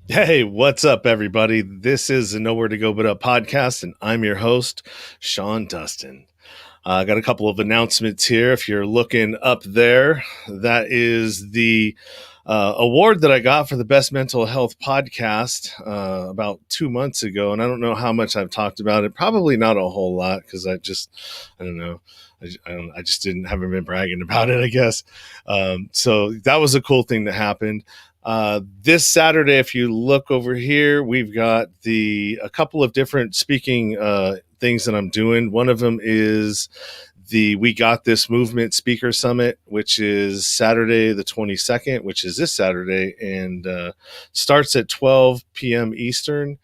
Hey, what's up, everybody? This is the Nowhere to Go But Up podcast, and I'm your host, Sean Dustin. I got a couple of announcements here. If you're looking up there, that is the award that I got for the best mental health podcast about 2 months ago. And I don't know how much I've talked about it. Probably not a whole lot because I don't know. I just haven't been bragging about it, I guess. So that was a cool thing that happened. This Saturday, if you look over here, we've got a couple of different speaking things that I'm doing. One of them is the We Got This Movement Speaker Summit, which is Saturday the 22nd, which is this Saturday, and starts at 12 p.m. Eastern.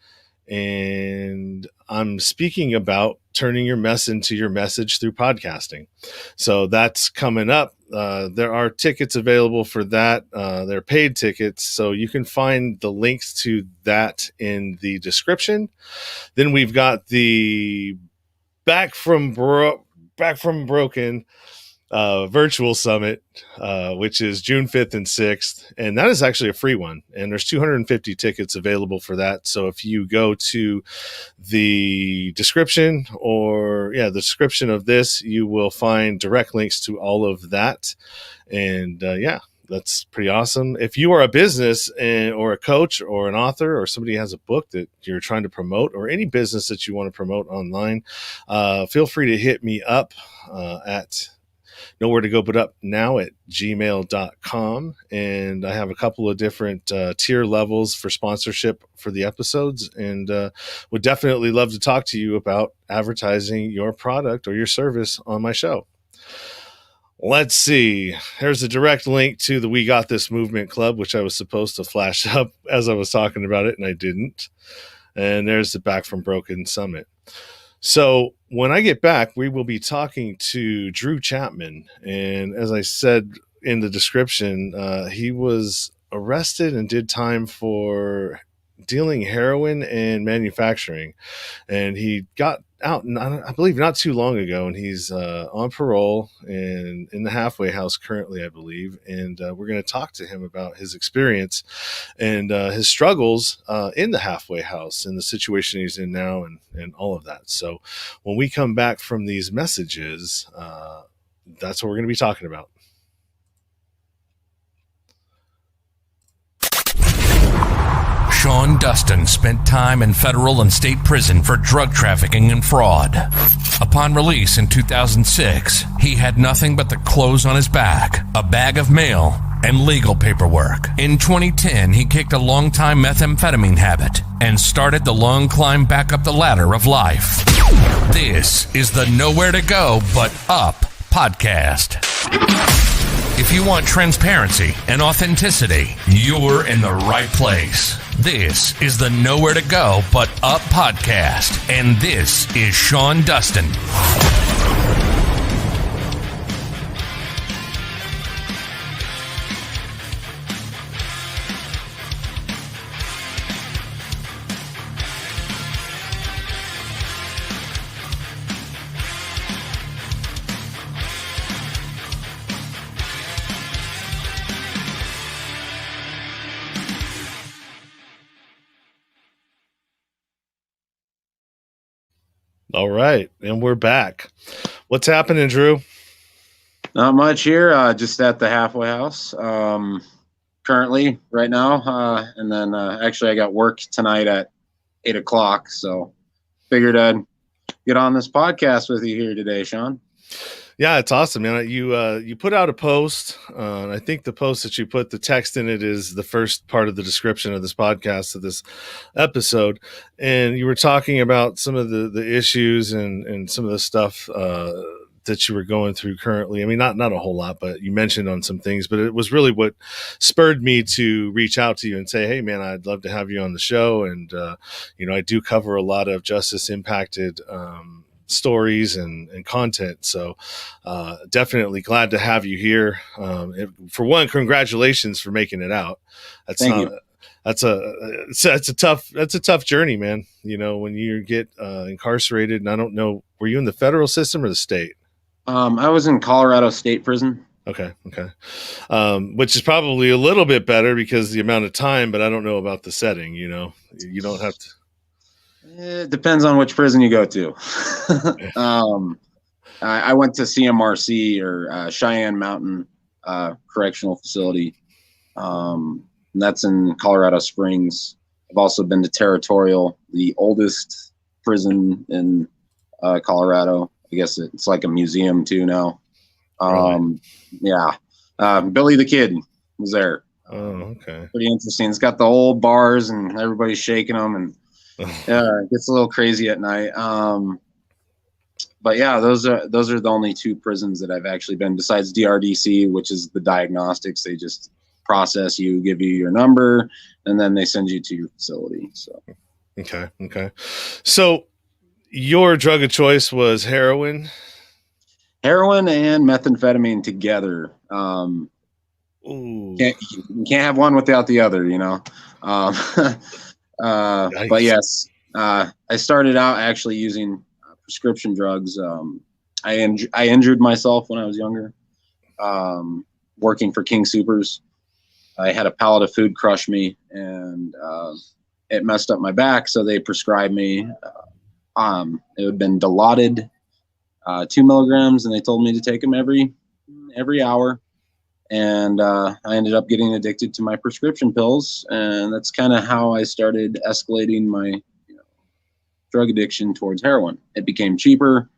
And I'm speaking about turning your mess into your message through podcasting. So that's coming up. There are tickets available for that. They're paid tickets, so you can find the links to that in the description. Then we've got the Back from Broken virtual summit, which is June 5th and 6th. And that is actually a free one. And there's 250 tickets available for that. So if you go to the description the description of this, you will find direct links to all of that. And that's pretty awesome. If you are a business or a coach or an author or somebody has a book that you're trying to promote or any business that you want to promote online, feel free to hit me up at Nowhere to Go But Up now at gmail.com. And I have a couple of different tier levels for sponsorship for the episodes, and would definitely love to talk to you about advertising your product or your service on my show. Let's see. Here's a direct link to the We Got This Movement Club, which I was supposed to flash up as I was talking about it, and I didn't. And there's the Back from Broken Summit. So when I get back, we will be talking to Drew Chapman. And as I said in the description, he was arrested and did time for dealing heroin and manufacturing. And he got out, I believe, not too long ago. And he's on parole and in the halfway house currently, I believe. And we're going to talk to him about his experience and his struggles in the halfway house and the situation he's in now and all of that. So when we come back from these messages, that's what we're going to be talking about. Sean Dustin spent time in federal and state prison for drug trafficking and fraud. Upon release in 2006, he had nothing but the clothes on his back, a bag of mail, and legal paperwork. In 2010, he kicked a long-time methamphetamine habit and started the long climb back up the ladder of life. This is the Nowhere to Go But Up podcast. If you want transparency and authenticity, you're in the right place. This is the Nowhere to Go But Up podcast, and this is Sean Dustin. All right, and we're back. What's happening, Drew? Not much here. Just at the halfway house currently right now. And then actually I got work tonight at 8 o'clock. So figured I'd get on this podcast with you here today, Sean. Yeah, it's awesome, man. You put out a post, and I think the post that you put the text in it is the first part of the description of this podcast, of this episode, and you were talking about some of the issues and some of the stuff that you were going through currently. I mean, not a whole lot, but you mentioned on some things, but it was really what spurred me to reach out to you and say, hey, man, I'd love to have you on the show. And, I do cover a lot of justice impacted stories and content. So definitely glad to have you here. For one, congratulations for making it out. Thank you. That's a tough journey, man. When you get incarcerated, and I don't know, were you in the federal system or the state? I was in Colorado State Prison. Okay. Which is probably a little bit better because the amount of time, but I don't know about the setting. You don't have to. It depends on which prison you go to. I went to CMRC, or Cheyenne Mountain Correctional Facility. And that's in Colorado Springs. I've also been to Territorial, the oldest prison in Colorado. I guess it's like a museum too now. Really? Yeah. Billy the Kid was there. Oh, okay. Pretty interesting. It's got the old bars and everybody's shaking them, and it gets a little crazy at night. But yeah, those are the only two prisons that I've actually been, besides DRDC, which is the diagnostics. They just process you, give you your number, and then they send you to your facility. So Okay. So your drug of choice was heroin? Heroin and methamphetamine together. Ooh. You can't have one without the other, But yes, I started out actually using prescription drugs. I injured myself when I was younger, working for King Soopers. I had a pallet of food crush me, and it messed up my back, so they prescribed me. It had been Dilaudid, 2 milligrams, and they told me to take them every hour. And I ended up getting addicted to my prescription pills, and that's kind of how I started escalating my drug addiction towards heroin. It became cheaper.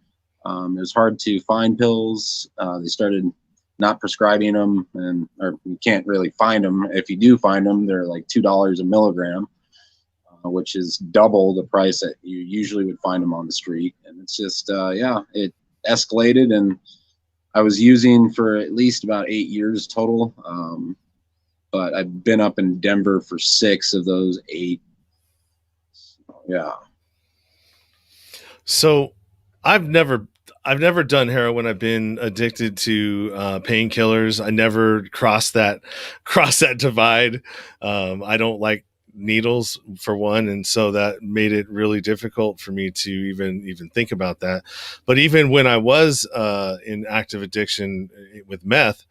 It was hard to find pills. They started not prescribing them, or you can't really find them. If you do find them, they're like $2 a milligram, which is double the price that you usually would find them on the street. And it's just, it escalated, and I was using for at least about 8 years total. But I've been up in Denver for 6 of those 8. Yeah. So I've never done heroin. I've been addicted to painkillers. I never crossed that divide. I don't like needles, for one, and so that made it really difficult for me to even think about that. But even when I was in active addiction with meth,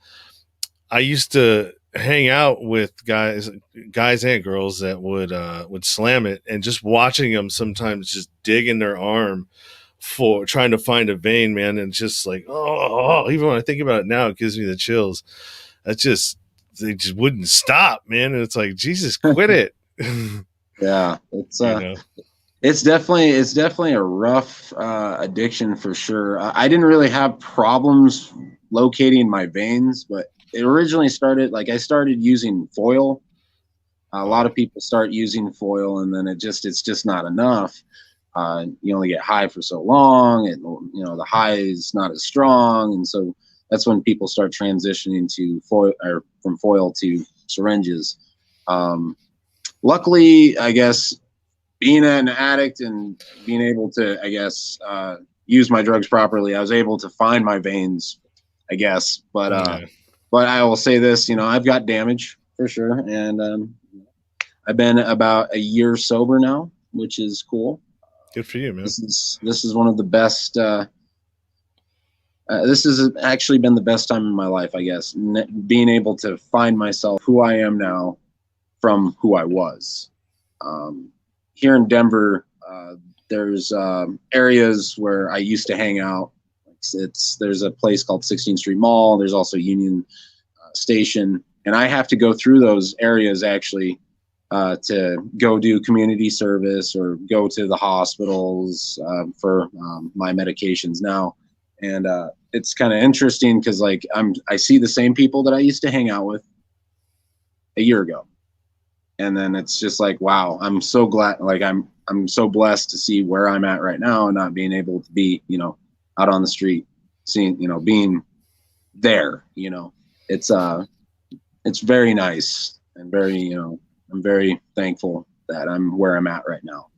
I used to hang out with guys and girls that would slam it, and just watching them sometimes just dig in their arm for trying to find a vein, man. And just like, even when I think about it now, it gives me the chills. They just wouldn't stop, man. And it's like, Jesus, quit it. Yeah, it's definitely a rough addiction for sure. I didn't really have problems locating my veins, but it originally started, like, I started using foil. A lot of people start using foil, and then it's just not enough. You only get high for so long, and the high is not as strong, and so that's when people start transitioning to foil, or from foil to syringes. Luckily, I guess, being an addict and being able to, I guess, use my drugs properly, I was able to find my veins, I guess. But I will say this, I've got damage for sure, and I've been about a year sober now, which is cool. Good for you, man. This is one of the best. This has actually been the best time in my life, I guess. Being able to find myself, who I am now, from who I was. Here in Denver, there's areas where I used to hang out. There's a place called 16th Street Mall. There's also Union Station, and I have to go through those areas actually to go do community service or go to the hospitals for my medications now. And it's kind of interesting because, like, I see the same people that I used to hang out with a year ago. And then it's just like, wow, I'm so glad, like, I'm so blessed to see where I'm at right now and not being able to be, out on the street, seeing, being there, it's very nice and very, I'm very thankful that I'm where I'm at right now.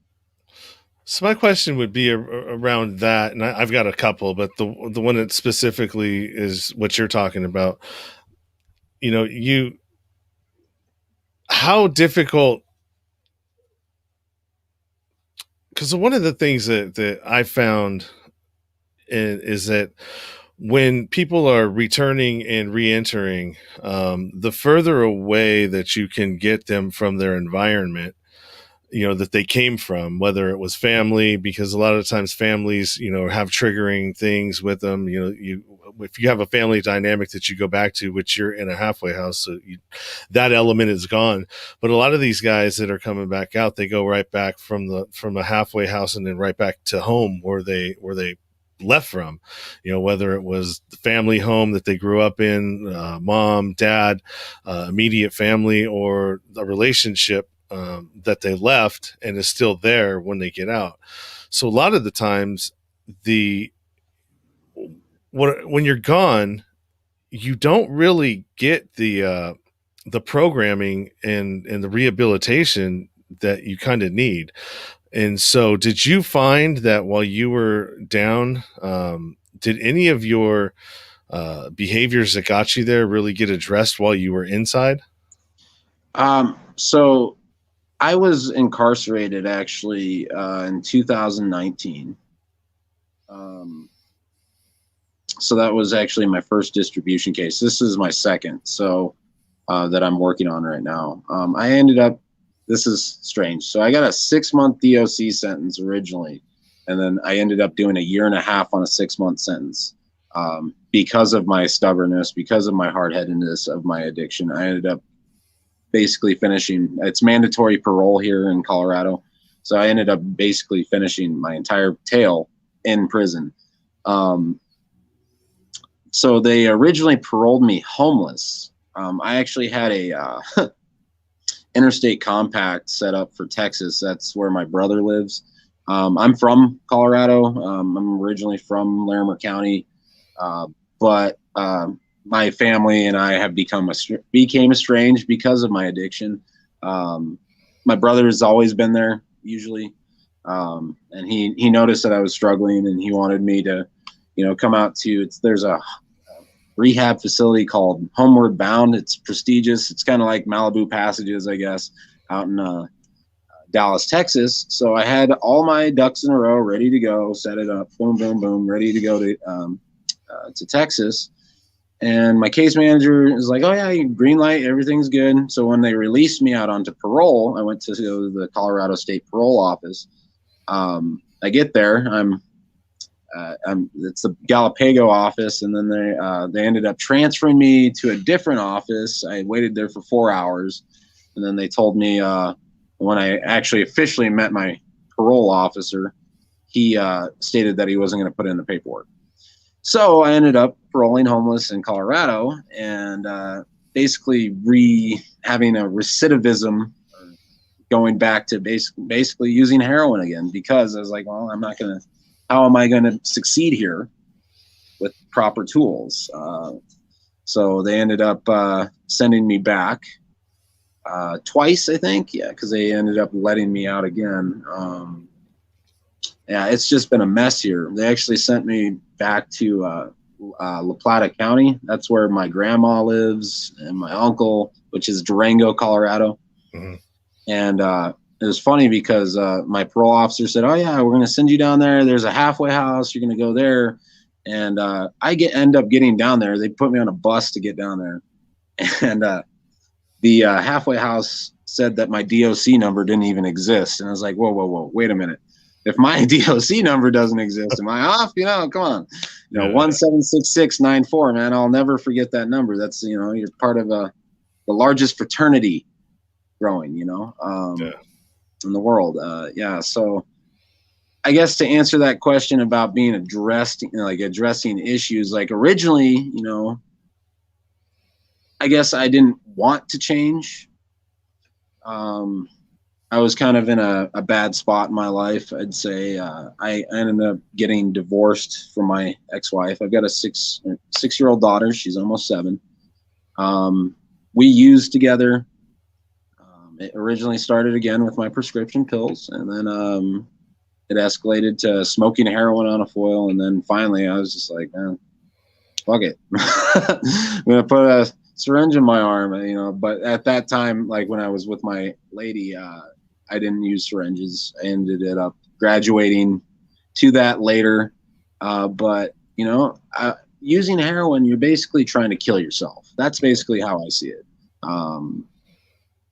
So my question would be around that, and I've got a couple, but the one that specifically is what you're talking about. How difficult? Because one of the things that I found is that when people are returning and re-entering, the further away that you can get them from their environment, that they came from, whether it was family, because a lot of times families, have triggering things with them. If you have a family dynamic that you go back to, which you're in a halfway house, so that element is gone. But a lot of these guys that are coming back out, they go right back from a halfway house and then right back to home where they left from, whether it was the family home that they grew up in, mom, dad, immediate family, or a relationship that they left and is still there when they get out. So a lot of the times when you're gone, you don't really get the programming and the rehabilitation that you kind of need. And so did you find that while you were down, did any of your behaviors that got you there really get addressed while you were inside? So I was incarcerated actually in 2019. So that was actually my first distribution case. This is my second, so that I'm working on right now. I ended up, this is strange. So I got a 6-month DOC sentence originally, and then I ended up doing a 1.5 years on a 6-month sentence. Because of my stubbornness, because of my hard-headedness of my addiction, I ended up basically finishing, it's mandatory parole here in Colorado. So I ended up basically finishing my entire tail in prison. So they originally paroled me homeless. I actually had a interstate compact set up for Texas. That's where my brother lives. I'm from Colorado. I'm originally from Larimer County, but my family and I have became estranged because of my addiction. My brother has always been there, usually, and he noticed that I was struggling, and he wanted me to, come out to. There's a rehab facility called Homeward Bound. It's prestigious. It's kind of like Malibu Passages, I guess, out in Dallas, Texas. So I had all my ducks in a row, ready to go, set it up, boom, boom, boom, ready to go to Texas. And my case manager is like, oh yeah, green light, everything's good. So when they released me out onto parole, I went to go to the Colorado State Parole Office. I get there, it's the Galapago office, and then they ended up transferring me to a different office. I waited there for 4 hours, and then they told me when I actually officially met my parole officer, he stated that he wasn't going to put in the paperwork. So I ended up paroling homeless in Colorado, and basically having a recidivism, going back to basically using heroin again, because I was like, well, how am I going to succeed here with proper tools? So they ended up sending me back twice, I think. Yeah, because they ended up letting me out again. Yeah, it's just been a mess here. They actually sent me back to La Plata County. That's where my grandma lives, and my uncle, which is Durango, Colorado. Mm-hmm. And it was funny because my parole officer said, oh yeah, we're going to send you down there. There's a halfway house. You're going to go there. And end up getting down there. They put me on a bus to get down there. And the halfway house said that my DOC number didn't even exist. And I was like, whoa, wait a minute. If my DOC number doesn't exist, am I off? Come on. 176694, man. I'll never forget that number. That's, you're part of the largest fraternity growing, in the world. So I guess to answer that question about being addressing issues, like originally, I guess I didn't want to change. I was kind of in a bad spot in my life. I'd say I ended up getting divorced from my ex-wife. I've got a six-year-old daughter. She's almost 7. We used together. It originally started again with my prescription pills, and then it escalated to smoking heroin on a foil, and then finally I was just like, man, fuck it. I'm going to put a syringe in my arm, but at that time, like when I was with my lady, I didn't use syringes. I ended up graduating to that later. But using heroin, you're basically trying to kill yourself. That's basically how I see it.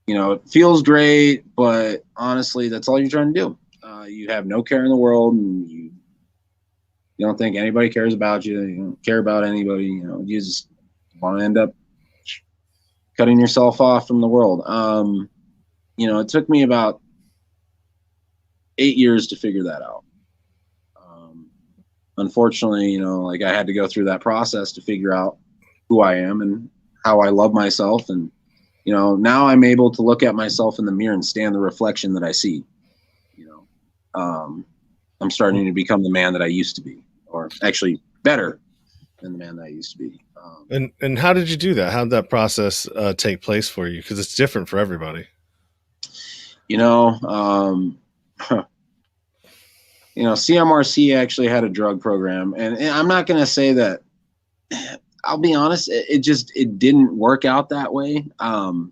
It feels great, but honestly, that's all you're trying to do. You have no care in the world, and you don't think anybody cares about you. You don't care about anybody. You just want to end up cutting yourself off from the world. It took me about 8 years to figure that out. Unfortunately, I had to go through that process to figure out who I am and how I love myself. And, now I'm able to look at myself in the mirror and stand the reflection that I see. I'm starting to become the man that I used to be, or actually better than the man that I used to be. And how did you do that? How did that process take place for you? Because it's different for everybody. CMRC actually had a drug program, and I'm not going to say that. I'll be honest, it didn't work out that way.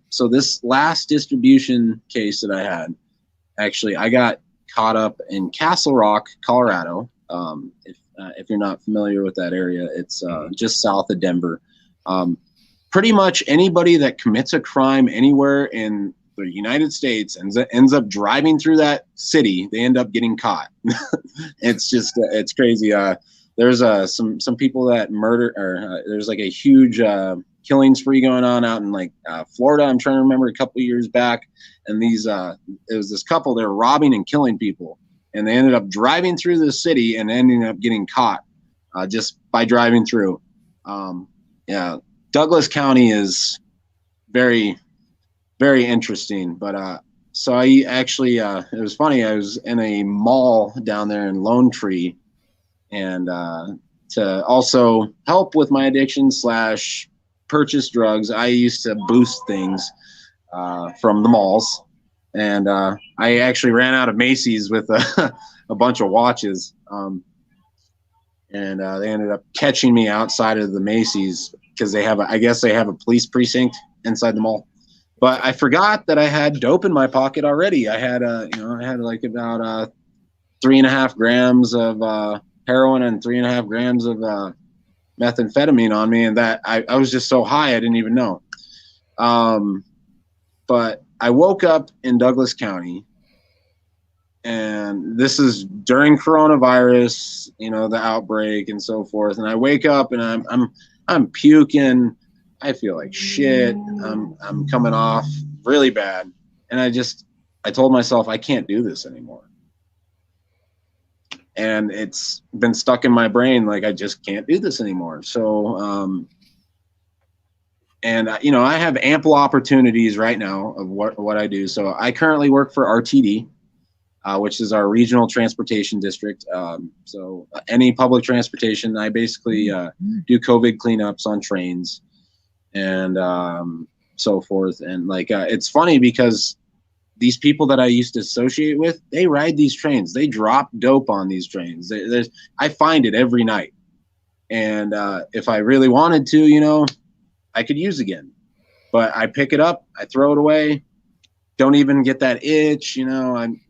So this last distribution case that I had, actually, I got caught up in Castle Rock, Colorado. If you're not familiar with that area, it's just south of Denver. Pretty much anybody that commits a crime anywhere in the United States ends up driving through that city, they end up getting caught. It's crazy. There's some people that murder, or there's like a huge killing spree going on out in Florida. I'm trying to remember a couple of years back, and it was this couple, they were robbing and killing people, and they ended up driving through the city and ending up getting caught just by driving through. Douglas County is very, very interesting. But so I actually, it was funny. I was in a mall down there in Lone Tree, and to also help with my addiction / purchase drugs, I used to boost things from the malls. And I actually ran out of Macy's with a bunch of watches. And they ended up catching me outside of the Macy's because I guess they have a police precinct inside the mall. But I forgot that I had dope in my pocket already. I had like about 3.5 grams of heroin and 3.5 grams of methamphetamine on me, and that I was just so high I didn't even know. But I woke up in Douglas County, and this is during coronavirus, the outbreak and so forth. And I wake up and I'm puking. I feel like shit. I'm coming off really bad. And I told myself I can't do this anymore. And it's been stuck in my brain. Like, I just can't do this anymore. So, I have ample opportunities right now of what I do. So I currently work for RTD, which is our regional transportation district. So any public transportation, I basically do COVID cleanups on trains and so forth. And it's funny because these people that I used to associate with, they ride these trains. They drop dope on these trains. I find it every night. And if I really wanted to, I could use again. But I pick it up, I throw it away, don't even get that itch. I'm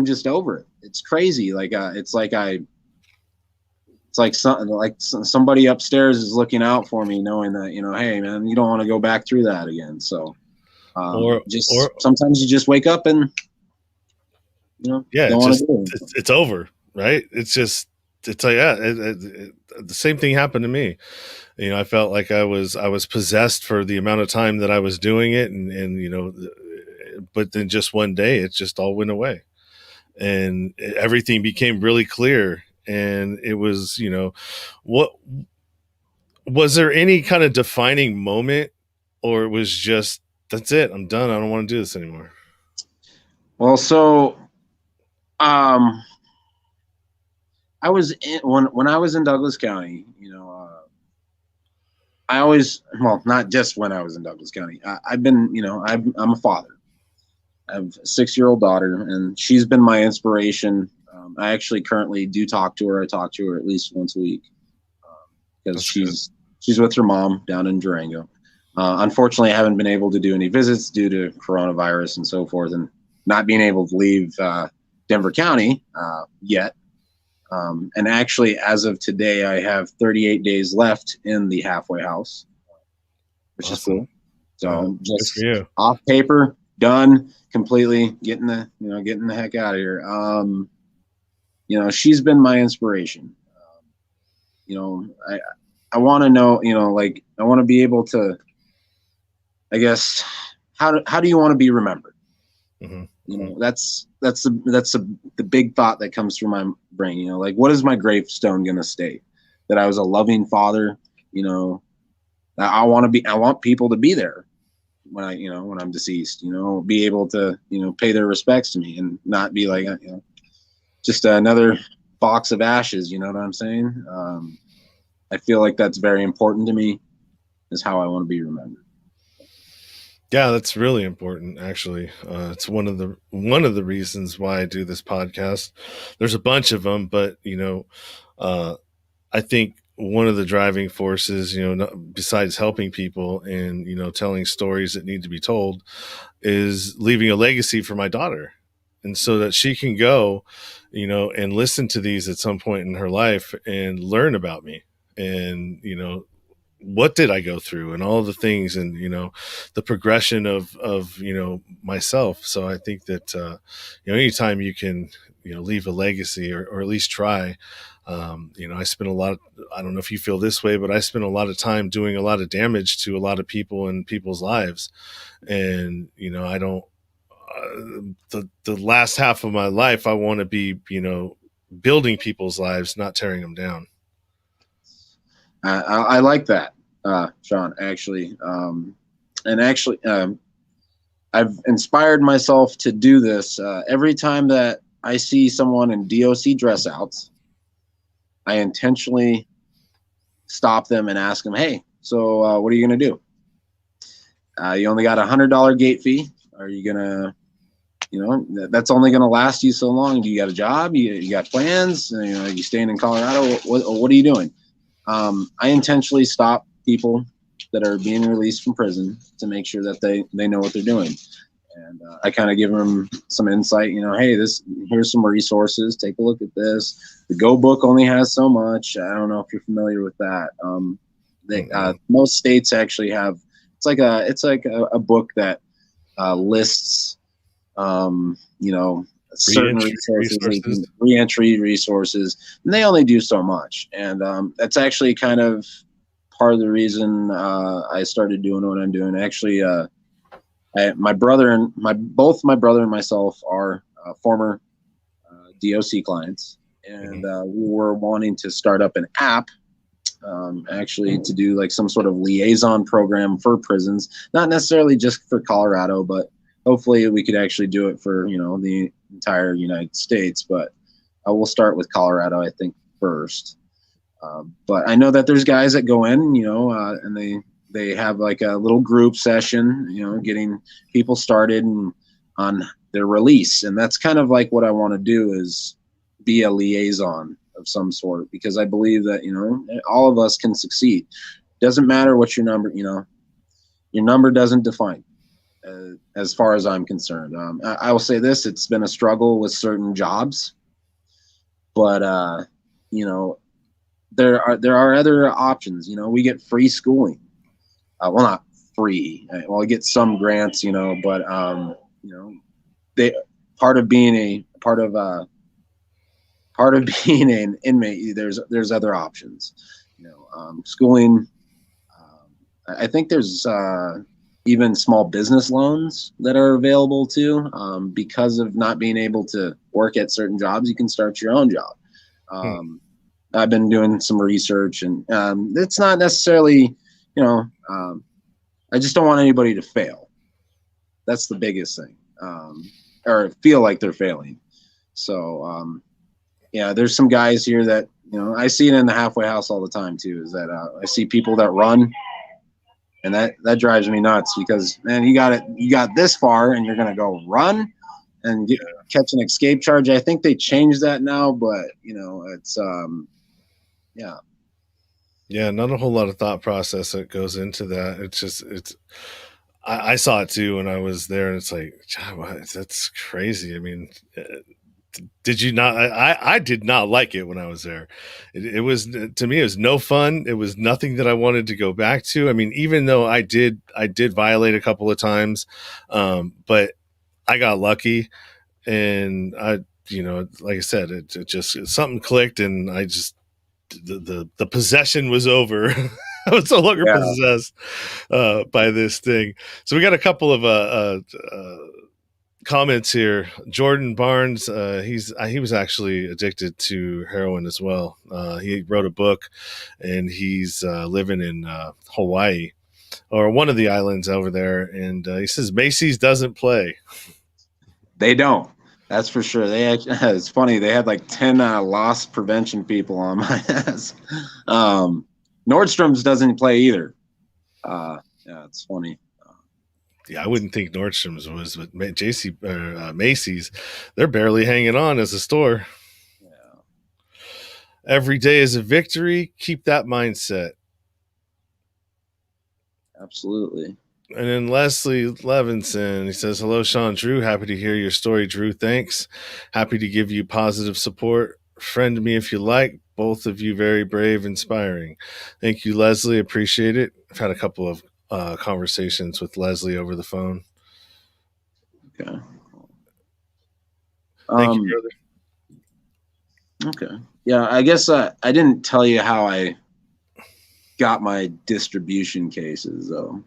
just over it. It's crazy. It's like somebody upstairs is looking out for me, knowing that, hey man, you don't want to go back through that again. So sometimes you just wake up and it's over, right? It's like, the same thing happened to me. I felt like I was possessed for the amount of time that I was doing it, and but then just one day it just all went away, and everything became really clear. And it was, what was there any kind of defining moment, or it was just, that's it, I'm done, I don't want to do this anymore? Well, so I was when I was in Douglas County, I always, not just when I was in Douglas County, I've been, I'm a father. I have a 6-year-old daughter, and she's been my inspiration. I actually currently do talk to her. I talk to her at least once a week because she's with her mom down in Durango. Unfortunately, I haven't been able to do any visits due to coronavirus and so forth, and not being able to leave Denver County yet. And actually, as of today, I have 38 days left in the halfway house, which is Awesome. cool. So Good just for you. off paper, done completely, getting the heck out of here. She's been my inspiration. I want to know, like I want to be able to, I guess, how do you want to be remembered? Mm-hmm. That's the big thought that comes through my brain. Like, what is my gravestone gonna state? That I was a loving father. That I want people to be there when when I'm deceased. Be able to pay their respects to me and not be like just another box of ashes. You know what I'm saying? I feel like that's very important to me. Is how I want to be remembered. Yeah, that's really important. Actually, it's one of the reasons why I do this podcast. There's a bunch of them, but I think one of the driving forces, besides helping people and telling stories that need to be told, is leaving a legacy for my daughter, and so that she can go, and listen to these at some point in her life and learn about me, and what did I go through and all the things, and the progression of myself. So I think that anytime you can leave a legacy, or at least try. I spent a lot of, I don't know if you feel this way, but I spent a lot of time doing a lot of damage to a lot of people and people's lives, and I don't. The last half of my life, I want to be building people's lives, not tearing them down. I like that, Sean, actually. I've inspired myself to do this. Every time that I see someone in DOC dress outs, I intentionally stop them and ask them, hey, so what are you going to do? You only got $100 gate fee. Are you going to, that's only going to last you so long. Do you got a job? You got plans? You staying in Colorado? What are you doing? I intentionally stop people that are being released from prison to make sure that they know what they're doing. And I kind of give them some insight, hey, here's some resources. Take a look at this. The Go book only has so much. I don't know if you're familiar with that. Most states actually have, it's like a book that lists, certain reentry resources, and they only do so much. And that's actually kind of part of the reason I started doing what I'm doing. Actually, my brother and myself are former DOC clients, and we were wanting to start up an app, actually to do like some sort of liaison program for prisons, not necessarily just for Colorado, but hopefully we could actually do it for the entire United States. But we'll start with Colorado, I think, first. But I know that there's guys that go in, and they have like a little group session, getting people started on their release. And that's kind of like what I want to do, is be a liaison of some sort, because I believe that, all of us can succeed. Doesn't matter what your number, your number doesn't define, as far as I'm concerned. I will say this, it's been a struggle with certain jobs, but, there are other options. We get free schooling. Well, not free. Well, I get some grants, but part of being an inmate, there's other options. Schooling. I think there's even small business loans that are available too. Because of not being able to work at certain jobs, you can start your own job. I've been doing some research, and it's not necessarily, I just don't want anybody to fail. That's the biggest thing, or feel like they're failing. So, there's some guys here that, I see it in the halfway house all the time too, is that I see people that run, and that drives me nuts, because, man, you got this far and you're going to go run and catch an escape charge. I think they changed that now, but it's, Yeah, not a whole lot of thought process that goes into that. I saw it too when I was there, and it's like, God, that's crazy. I mean, Did you not? I did not like it when I was there. It was, to me, it was no fun. It was nothing that I wanted to go back to. I mean, even though I did violate a couple of times, but I got lucky, and like I said, it just something clicked, and I just the possession was over. I was no longer possessed by this thing. So we got a couple of comments here. Jordan Barnes, he was actually addicted to heroin as well. He wrote a book, and he's living in Hawaii, or one of the islands over there. And he says Macy's doesn't play. They don't. That's for sure. It's funny. They had like 10 loss prevention people on my ass. Nordstrom's doesn't play either. Yeah, it's funny. Yeah, I wouldn't think Nordstrom's was, but Macy's, they're barely hanging on as a store. Yeah. Every day is a victory. Keep that mindset. Absolutely. And then Leslie Levinson, he says, hello, Sean, Drew. Happy to hear your story, Drew. Thanks. Happy to give you positive support. Friend me if you like. Both of you very brave, inspiring. Thank you, Leslie. Appreciate it. I've had a couple of conversations with Leslie over the phone. Okay. Thank you, brother. Okay. Yeah, I guess I didn't tell you how I got my distribution cases, though.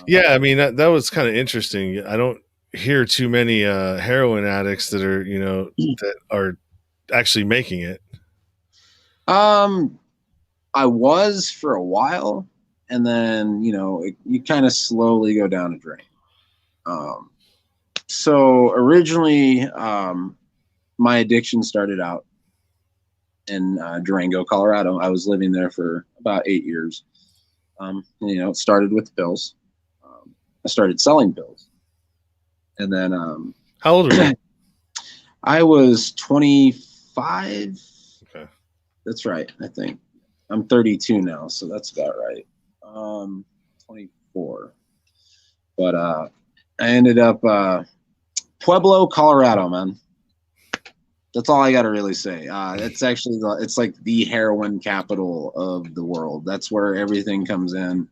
Yeah, I mean, that was kind of interesting. I don't hear too many heroin addicts that are, that are actually making it. I was for a while, and then, you kind of slowly go down a drain. So originally, my addiction started out in Durango, Colorado. I was living there for about 8 years. It started with pills. I started selling pills. And then how old are you? I was 25. Okay. That's right, I think. I'm 32 now, so that's about right. 24. But I ended up Pueblo, Colorado, man. That's all I got to really say. It's actually it's like the heroin capital of the world. That's where everything comes in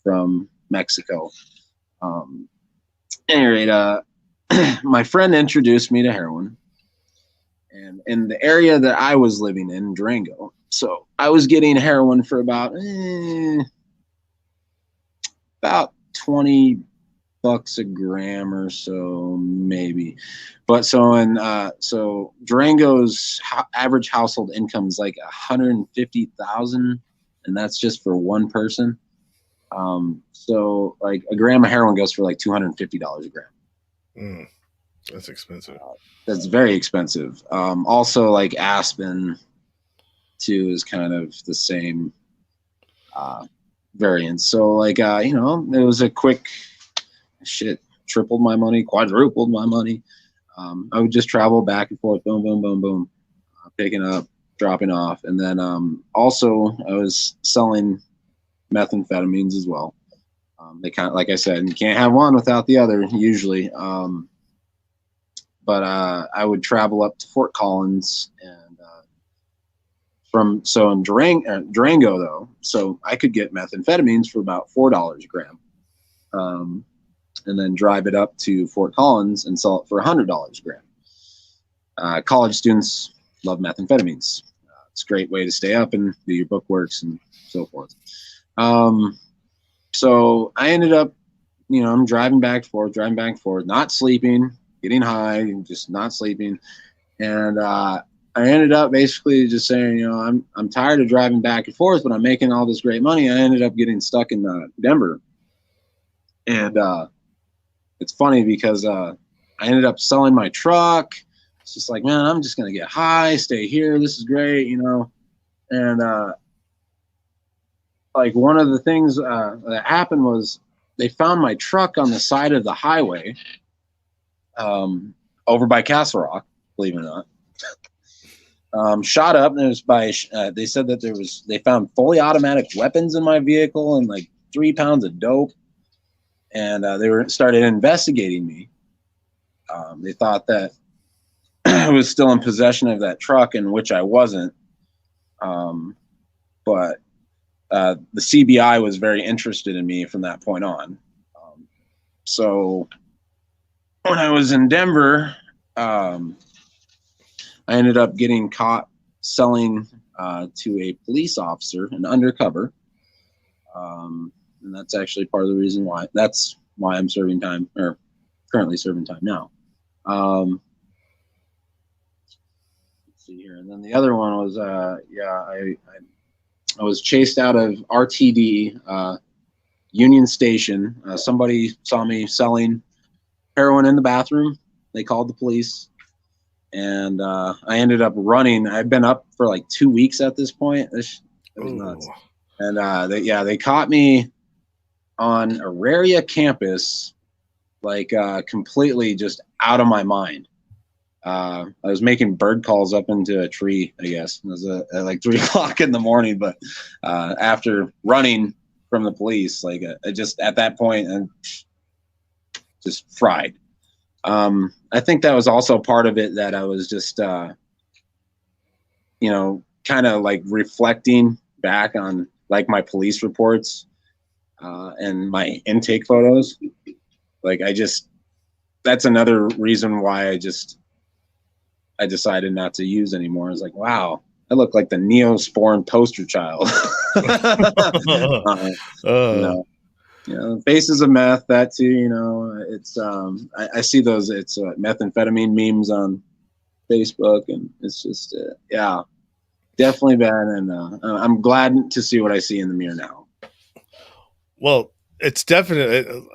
from Mexico. Any rate, my friend introduced me to heroin, and in the area that I was living in, Durango. So I was getting heroin for about $20 a gram or so, maybe. But so Durango's average household income is like $150,000, and that's just for one person. So like a gram of heroin goes for like $250 a gram. That's expensive. That's very expensive. Also, like Aspen too is kind of the same variant. So like it was a quick tripled my money, quadrupled my money. I would just travel back and forth, boom, boom, boom, boom, picking up, dropping off. And then also I was selling methamphetamines as well. They kind of, like I said, you can't have one without the other usually. But I would travel up to Fort Collins, and in Durango though, so I could get methamphetamines for about $4 a gram. And then drive it up to Fort Collins and sell it for $100 a gram. College students love methamphetamines. It's a great way to stay up and do your book works and so forth. So I ended up, I'm driving back and forth, not sleeping, getting high, and just not sleeping. And I ended up basically just saying, I'm tired of driving back and forth, but I'm making all this great money. I ended up getting stuck in Denver. And it's funny because I ended up selling my truck. It's just like, man, I'm just going to get high, stay here. This is great, And like one of the things that happened was they found my truck on the side of the highway over by Castle Rock, believe it or not. Shot up, and it was they said that they found fully automatic weapons in my vehicle and like 3 pounds of dope. And they started investigating me. They thought that I was still in possession of that truck, in which I wasn't. But the CBI was very interested in me from that point on. So when I was in Denver, I ended up getting caught selling to a police officer, an undercover. And that's actually part of the reason why. That's why I'm serving time, or currently serving time now. Let's see here. And then the other one was, I was chased out of RTD, Union Station. Somebody saw me selling heroin in the bathroom. They called the police, and I ended up running. I'd been up for like 2 weeks at this point. It was nuts. And they caught me on Auraria campus, like completely just out of my mind. I was making bird calls up into a tree, I guess. It was at like 3 o'clock in the morning, but after running from the police, like I just at that point and just fried. I think that was also part of it, that I was just, kind of like reflecting back on like my police reports and my intake photos. Like that's another reason why I decided not to use anymore. It's like, wow, I look like the Neosporin poster child. Faces of meth, that too, it's, I see those, it's methamphetamine memes on Facebook, and it's just, definitely bad. And I'm glad to see what I see in the mirror now. Well, it's definitely,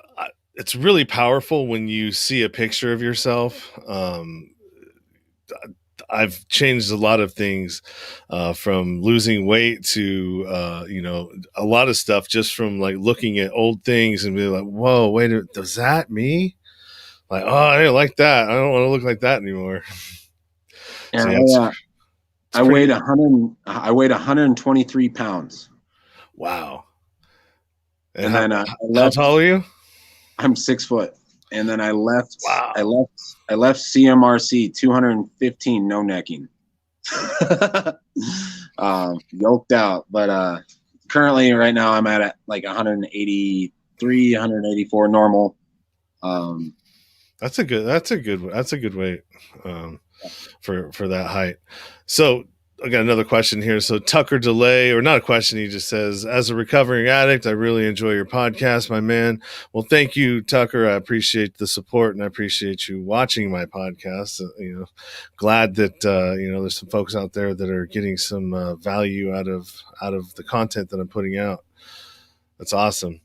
it's really powerful when you see a picture of yourself. I've changed a lot of things, from losing weight to, a lot of stuff just from like looking at old things and being like, whoa, wait, does that me? Like, oh, I didn't like that. I don't want to look like that anymore. Yeah, I weighed 123 pounds. Wow. And then how tall are you? I'm 6 foot. And then I left. Wow. I left CMRC 215, no necking. Yoked out. But currently, right now, I'm at like 183, 184 normal. That's a good weight for that height. So I got another question here. So Tucker Delay, or not a question, he just says, as a recovering addict, I really enjoy your podcast, my man. Well, thank you, Tucker. I appreciate the support, and I appreciate you watching my podcast. Glad that there's some folks out there that are getting some value out of the content that I'm putting out. That's awesome.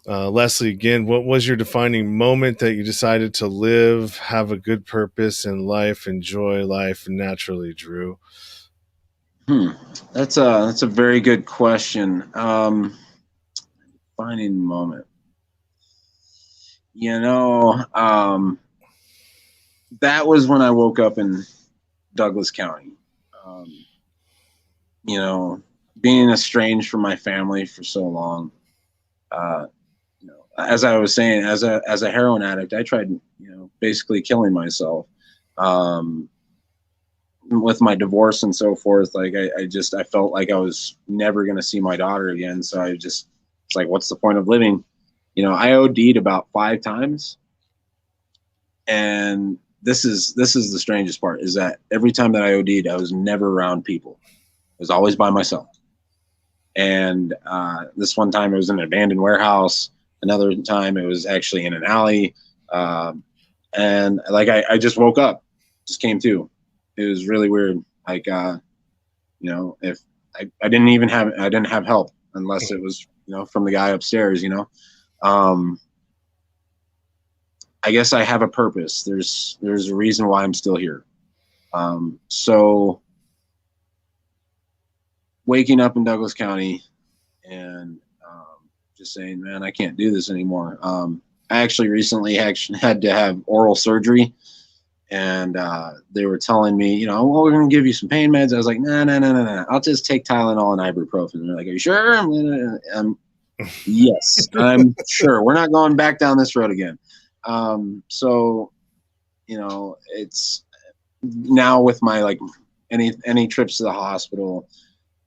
Leslie, again, what was your defining moment that you decided to live, have a good purpose in life, enjoy life naturally, Drew? That's a very good question. Defining moment. That was when I woke up in Douglas County. Being estranged from my family for so long. As I was saying, as a heroin addict, I tried, basically killing myself. With my divorce and so forth, like I felt like I was never going to see my daughter again. So it's like, what's the point of living? I OD'd about 5 times. And this is the strangest part, is that every time that I OD'd, I was never around people. I was always by myself. And this one time it was in an abandoned warehouse. Another time it was actually in an alley. And like, I just woke up, just came to. It was really weird. Like, if I didn't have help, unless it was, from the guy upstairs, I guess I have a purpose. There's a reason why I'm still here. So waking up in Douglas County and just saying, man, I can't do this anymore. I actually recently had to have oral surgery. And they were telling me, we're going to give you some pain meds. I was like, no. I'll just take Tylenol and ibuprofen. And they're like, are you sure? Yes, I'm sure. We're not going back down this road again. So, it's now with my like any trips to the hospital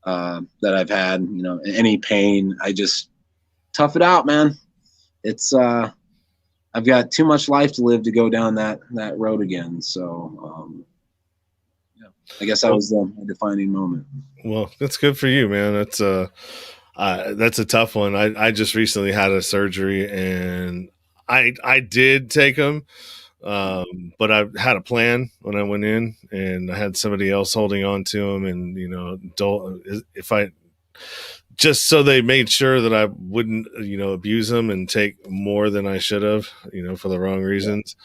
that I've had, you know, any pain, I just tough it out, man. It's I've got too much life to live to go down that road again. So yeah, I guess that was the defining moment. Well, that's good for you, man. That's a tough one. I just recently had a surgery, and I did take them, but I had a plan when I went in, and I had somebody else holding on to them, and you know, if I just so they made sure that I wouldn't, you know, abuse them and take more than I should have, you know, for the wrong reasons,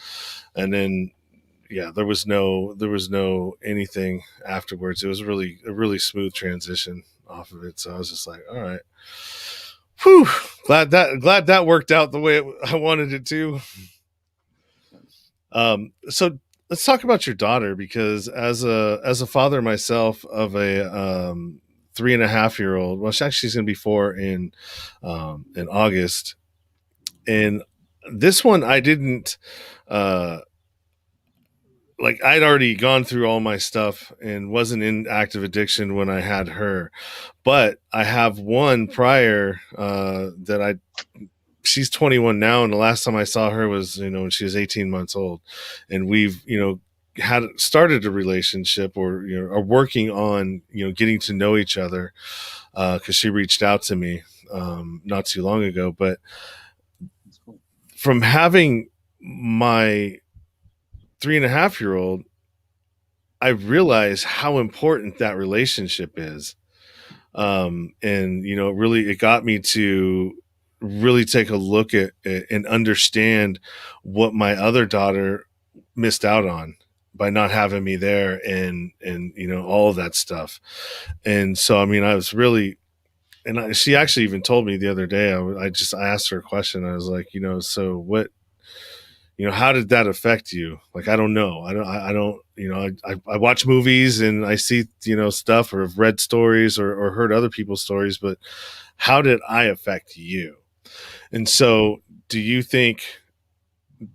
and then. Yeah, there was no anything afterwards. It was a really smooth transition off of it. So I was just like, all right, whew, glad that worked out the way I wanted it to. So let's talk about your daughter, because as a father myself of a 3.5-year-old, well, she's going to be 4 in August, and this one I didn't. Like I'd already gone through all my stuff and wasn't in active addiction when I had her, but I have one prior she's 21 now, and the last time I saw her was, you know, when she was 18 months old, and we've, you know, had started a relationship, or you know, are working on, you know, getting to know each other, because she reached out to me not too long ago. But from having my 3.5-year-old, I realized how important that relationship is. And, you know, really, it got me to really take a look at it and understand what my other daughter missed out on by not having me there, and, you know, all of that stuff. And so, I mean, I was really, she actually even told me the other day, I asked her a question. I was like, you know, so what, you know, how did that affect you? Like, I don't know. I don't, you know, I watch movies and I see, you know, stuff, or have read stories, or heard other people's stories, but how did I affect you? And so do you think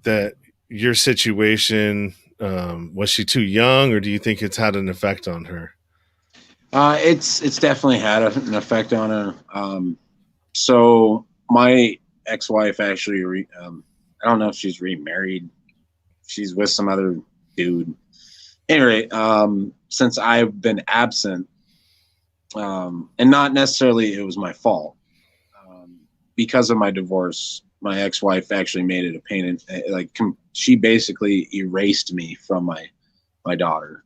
that your situation, was she too young, or do you think it's had an effect on her? It's definitely had an effect on her. So my ex-wife actually, I don't know if she's remarried. She's with some other dude. Anyway, since I've been absent, and not necessarily it was my fault, because of my divorce, my ex-wife actually made it a pain. And like she basically erased me from my daughter,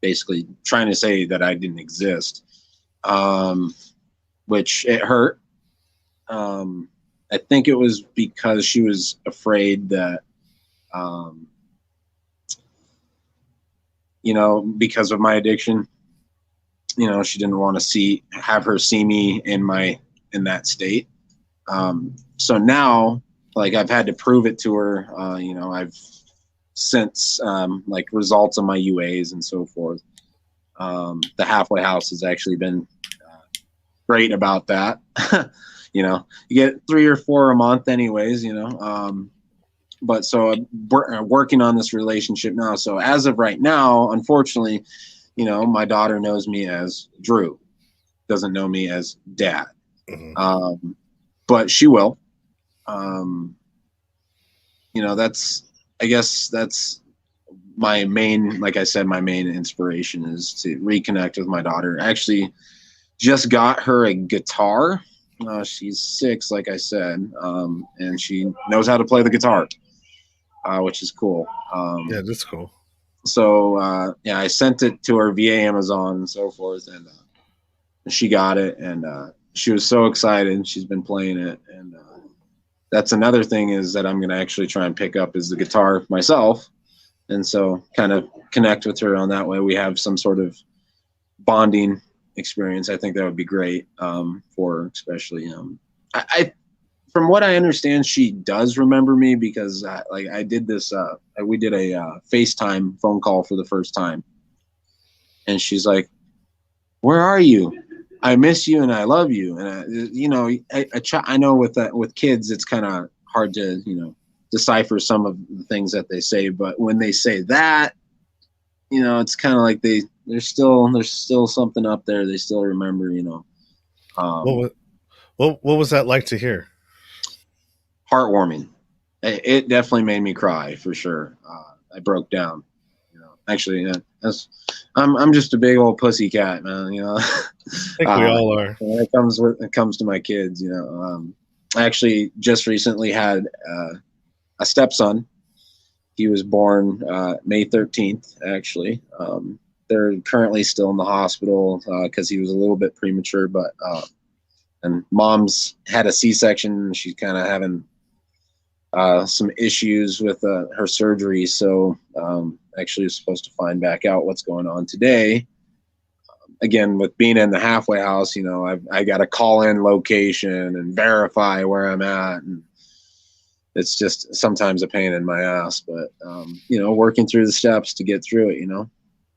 basically trying to say that I didn't exist, which it hurt. I think it was because she was afraid that, you know, because of my addiction, you know, she didn't want to have her see me in that state. So now, like, I've had to prove it to her. You know, I've since, like, results of my UAs and so forth. The halfway house has actually been great about that. You know, you get 3 or 4 a month anyways, you know. But so I'm working on this relationship now. So as of right now, unfortunately, you know, my daughter knows me as Drew, doesn't know me as Dad. Mm-hmm. But she will. You know, I guess that's my main, like I said, my main inspiration is to reconnect with my daughter. I actually just got her a guitar. She's 6, like I said, and she knows how to play the guitar, which is cool. Yeah, that's cool. So, yeah, I sent it to her via Amazon and so forth, and she got it, and she was so excited. She's been playing it, and that's another thing is that I'm going to actually try and pick up is the guitar myself, and so kind of connect with her on that way. We have some sort of bonding experience. I think that would be great for her, especially. I from what I understand, she does remember me because I did this. We did a FaceTime phone call for the first time, and she's like, "Where are you? I miss you and I love you." And you know, I know with kids, it's kind of hard to decipher some of the things that they say. But when they say that, you know, it's kind of like there's still something up there. They still remember, you know. What was that like to hear? Heartwarming. It definitely made me cry for sure. I broke down. You know, actually, I'm just a big old pussy cat, man. You know, I think we all are. When it comes to my kids, you know, I actually just recently had a stepson. He was born May 13th. Actually, they're currently still in the hospital because he was a little bit premature, but and mom's had a C-section. She's kind of having some issues with her surgery, so actually was supposed to find back out what's going on today. Again, with being in the halfway house, you know, I got to call in location and verify where I'm at, and it's just sometimes a pain in my ass. But you know, working through the steps to get through it, you know.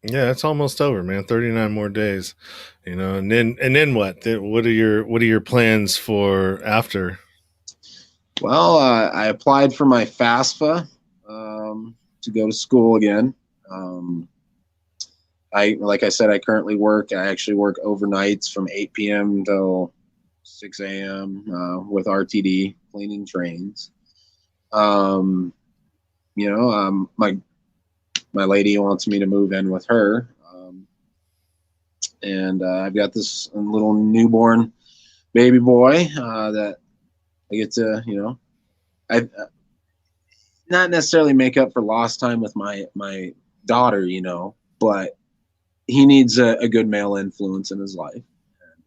Yeah, it's almost over, man. 39 more days, you know, and then what? What are your plans for after? Well, I applied for my FAFSA to go to school again. Like I said, I currently work. I actually work overnights from 8 p.m. till 6 a.m. With RTD cleaning trains. You know, my lady wants me to move in with her, and I've got this little newborn baby boy that I get to, you know, I not necessarily make up for lost time with my daughter, you know, but he needs a good male influence in his life, and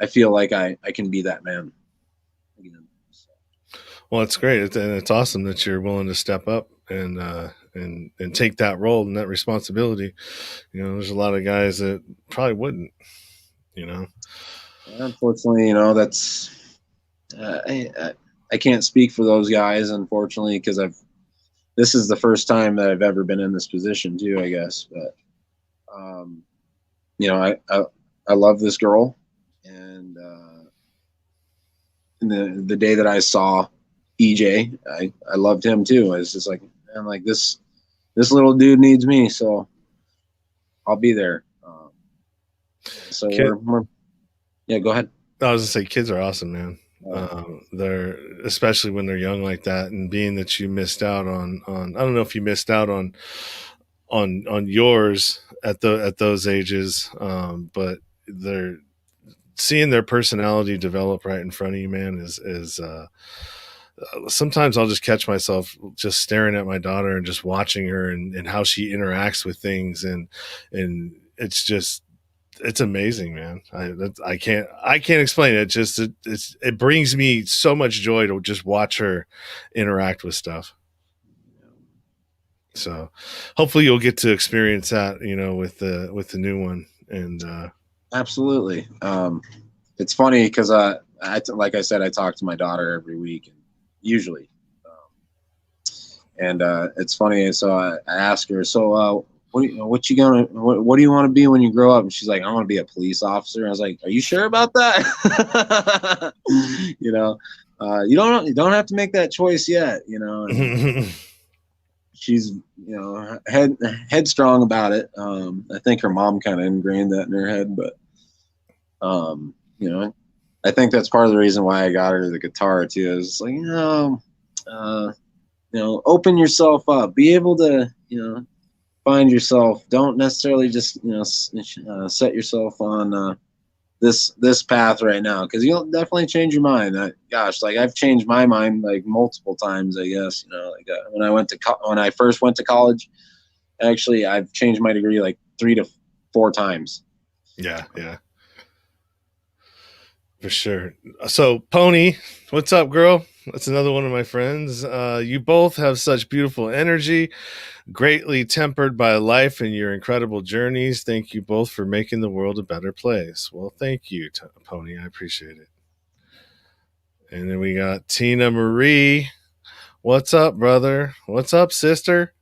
I feel like I can be that man again. So. Well, it's great, and it's awesome that you're willing to step up and take that role and that responsibility. You know, there's a lot of guys that probably wouldn't. You know, unfortunately, you know, that's I can't speak for those guys, unfortunately, because this is the first time that I've ever been in this position too, I guess. But you know, I love this girl, and the day that I saw EJ, I loved him too. I was just like, man, like this little dude needs me, so I'll be there. So yeah, go ahead. I was gonna say, kids are awesome, man. They're, especially when they're young like that, and being that you missed out on I don't know if you missed out on yours at those ages, but they're seeing their personality develop right in front of you, man, is sometimes I'll just catch myself just staring at my daughter and just watching her and how she interacts with things, and it's amazing, man. I can't explain it. It brings me so much joy to just watch her interact with stuff. So hopefully you'll get to experience that, you know, with the new one. And absolutely. It's funny because like I said, I talk to my daughter every week, usually, and it's funny. So I ask her, so what do you want to be when you grow up? And she's like, I want to be a police officer. And I was like, are you sure about that? You know, you don't have to make that choice yet, you know. And she's, you know, headstrong about it. I think her mom kind of ingrained that in her head, but you know, I think that's part of the reason why I got her the guitar too. Is like, you know, open yourself up, be able to, you know, find yourself. Don't necessarily just, you know, set yourself on this path right now, because you'll definitely change your mind. Gosh, like I've changed my mind like multiple times, I guess. You know, like when I first went to college, actually, I've changed my degree like 3 to 4 times. Yeah. For sure. So, Pony, what's up, girl? That's another one of my friends. You both have such beautiful energy, greatly tempered by life and your incredible journeys. Thank you both for making the world a better place. Well, thank you, Pony. I appreciate it. And then we got Tina Marie. What's up, brother? What's up, sister?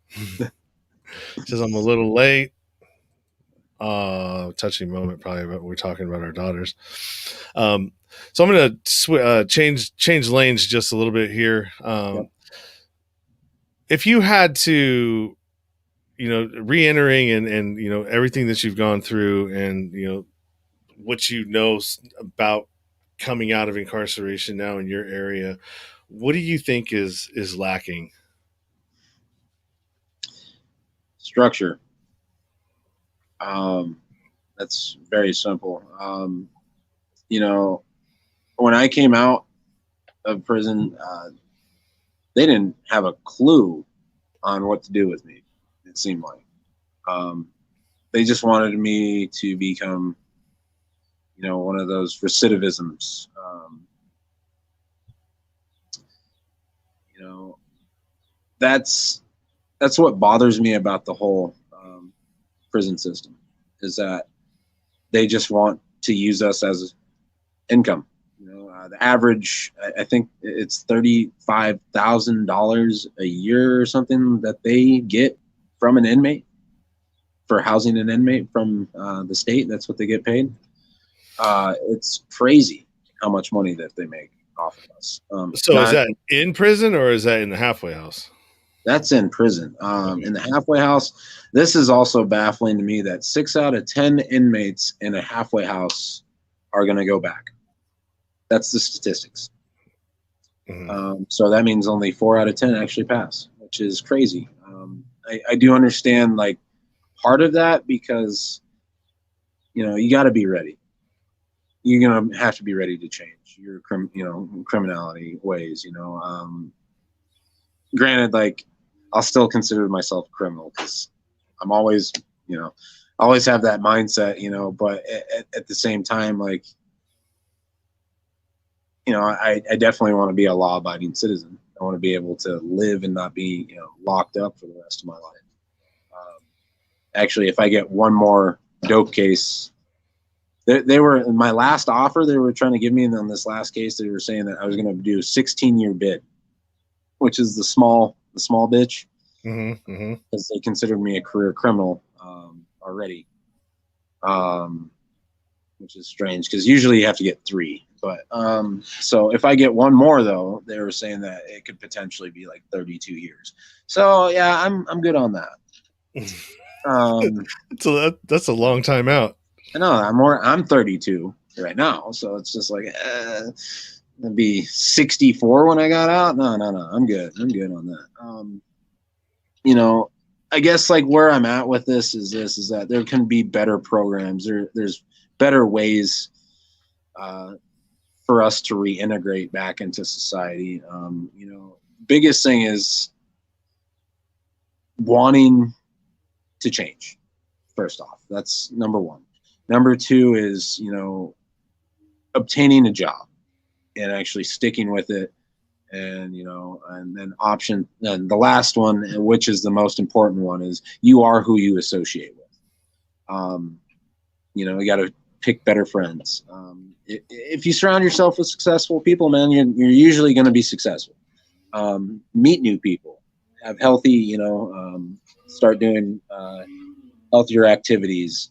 Says I'm a little late. touching moment, probably, but we're talking about our daughters. So I'm going to change lanes just a little bit here. Yep. If you had to, re-entering and everything that you've gone through, and what about coming out of incarceration now in your area, what do you think is lacking? Structure. That's very simple. When I came out of prison, they didn't have a clue on what to do with me. It seemed like they just wanted me to become, one of those recidivisms. That's what bothers me about the whole prison system, is that they just want to use us as income. The average, I think it's $35,000 a year or something that they get from an inmate for housing an inmate from the state. That's what they get paid. It's crazy how much money that they make off of us. So is that in prison or is that in the halfway house? That's in prison. In the halfway house, this is also baffling to me that 6 out of 10 inmates in a halfway house are going to go back. That's the statistics. Mm-hmm. So that means only 4 out of 10 actually pass, which is crazy. I do understand like part of that, because you got to be ready. You're gonna have to be ready to change your criminality ways. Granted, like, I'll still consider myself a criminal because I'm always always have that mindset, but at the same time, like, I definitely want to be a law-abiding citizen. I want to be able to live and not be, locked up for the rest of my life. Actually, if I get one more dope case, they were in my last offer, they were trying to give me, and on this last case, they were saying that I was going to do a 16-year bid, which is the small bitch, because they considered me a career criminal already, which is strange because usually you have to get 3. But so if I get one more, though, they were saying that it could potentially be like 32 years. So yeah, I'm good on that. So that's a long time out. I know. I'm 32 right now, so it's just like I'd be 64 when I got out. No, I'm good. I'm good on that. I guess like where I'm at with this is that there can be better programs. There's better ways for us to reintegrate back into society. Biggest thing is wanting to change. First off, that's number one. Number two is, obtaining a job and actually sticking with it. And, and then and the last one, which is the most important one, is you are who you associate with. You got to pick better friends. If you surround yourself with successful people, man, you're usually going to be successful. Meet new people, have healthy, start doing healthier activities.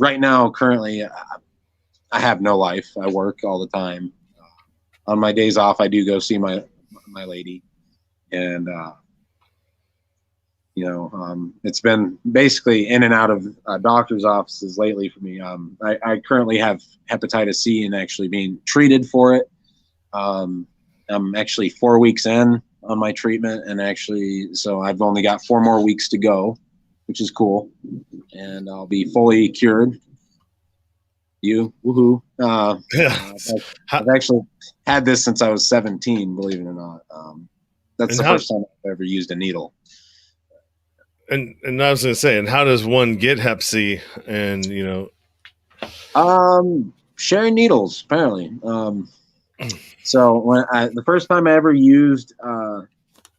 Right now, currently, I have no life. I work all the time. On my days off, I do go see my lady, and it's been basically in and out of doctor's offices lately for me. I currently have hepatitis C and actually being treated for it. I'm actually 4 weeks in on my treatment, and actually, so I've only got 4 more weeks to go, which is cool, and I'll be fully cured. Woohoo! I've actually had this since I was 17, believe it or not. That's the first time I've ever used a needle. And I was going to say, and how does one get Hep C? And sharing needles, apparently. So when the first time I ever used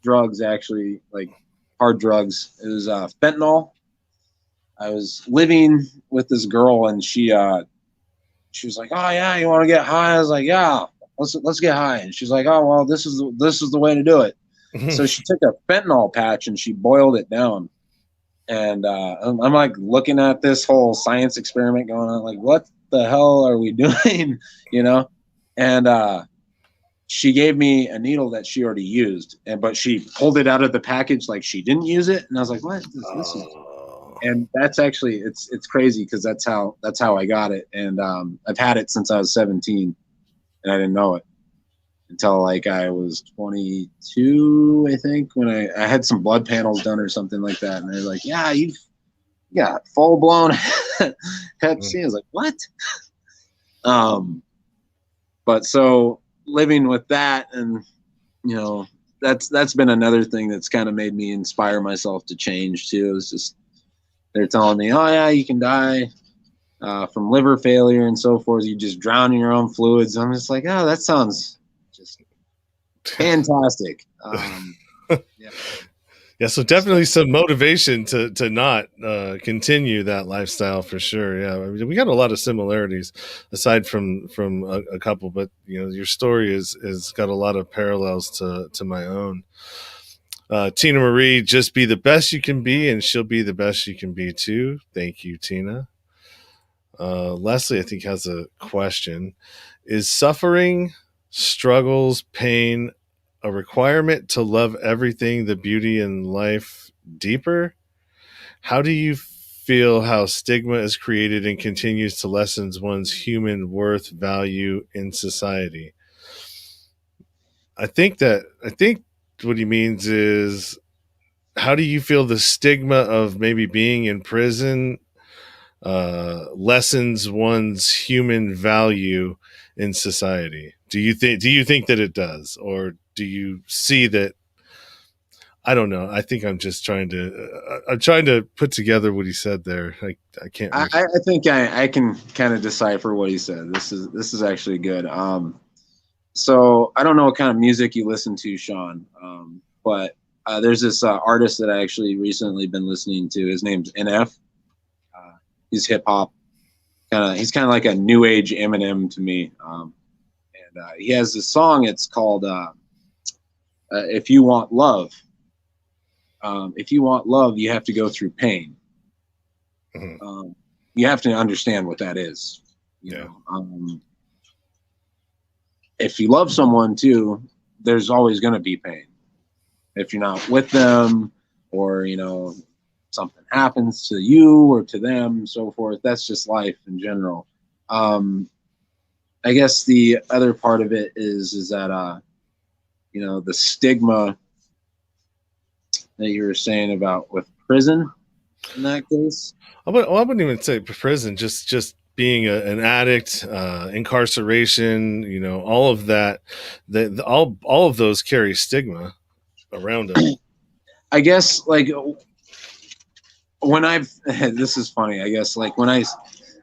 drugs, actually, like hard drugs, it was fentanyl. I was living with this girl, and she was like, "Oh yeah, you want to get high?" I was like, "Yeah, let's get high." And she's like, "Oh well, this is the way to do it." So she took a fentanyl patch and she boiled it down, And I'm like looking at this whole science experiment going on, like, what the hell are we doing? You know? And she gave me a needle that she already used, but she pulled it out of the package like she didn't use it. And I was like, what? This is, and that's actually, it's crazy because that's how I got it. And I've had it since I was 17 and I didn't know it until like I was 22, I think, when I had some blood panels done or something like that. And they're like, yeah, you've got full blown Hep C. I was like, what? But so living with that, and you know, that's been another thing that's kind of made me inspire myself to change too. It's just, they're telling me, oh yeah, you can die from liver failure and so forth. You just drown in your own fluids. I'm just like, oh, that sounds just fantastic. Yeah. Yeah, so definitely some motivation to not continue that lifestyle for sure. Yeah, I mean, we got a lot of similarities aside from a couple, but you know, your story is got a lot of parallels to my own. Tina Marie, just be the best you can be, and she'll be the best you can be too. Thank you, Tina. Leslie, I think, has a question. Is suffering, struggles, pain a requirement to love everything, the beauty in life deeper? How do you feel how stigma is created and continues to lessen one's human worth value in society? I think what he means is, how do you feel the stigma of maybe being in prison lessens one's human value in society? Do you think that it does, or do you see that? I don't know. I think I'm just trying to put together what he said there. I can't. I think I can kind of decipher what he said. This is actually good. So I don't know what kind of music you listen to, Sean, but there's this artist that I actually recently been listening to. His name's NF. He's hip hop. He's kind of like a new age Eminem to me. And he has this song. It's called "If You Want Love." If you want love, you have to go through pain. Mm-hmm. You have to understand what that is. You know, if you love someone too, there's always going to be pain. If you're not with them, or you know, something happens to you or to them, and so forth. That's just life in general. I guess the other part of it is that you know, the stigma that you were saying about with prison in that case. I wouldn't even say prison, just being an addict, incarceration, you know, all of that, all of those carry stigma around them. I guess like when this is funny, I guess like when I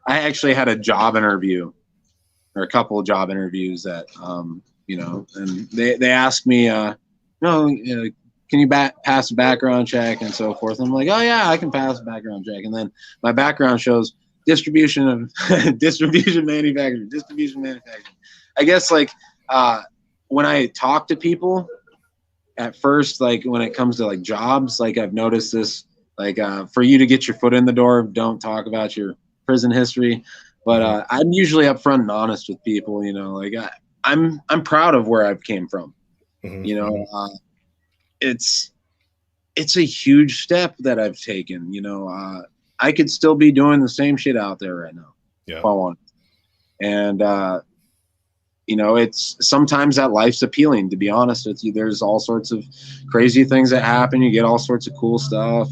actually had a job interview, or a couple of job interviews that, you know, and they asked me, no, you know, can you pass a background check and so forth? And I'm like, oh yeah, I can pass a background check. And then my background shows distribution manufacturing. I guess like when I talk to people at first, like when it comes to like jobs, like I've noticed this, like for you to get your foot in the door, don't talk about your prison history. But I'm usually upfront and honest with people, you know, like I'm proud of where I've came from, Mm-hmm. you know. It's a huge step that I've taken, you know. I could still be doing the same shit out there right now if I want. And you know, it's sometimes that life's appealing, to be honest with you. There's all sorts of crazy things that happen. You get all sorts of cool stuff.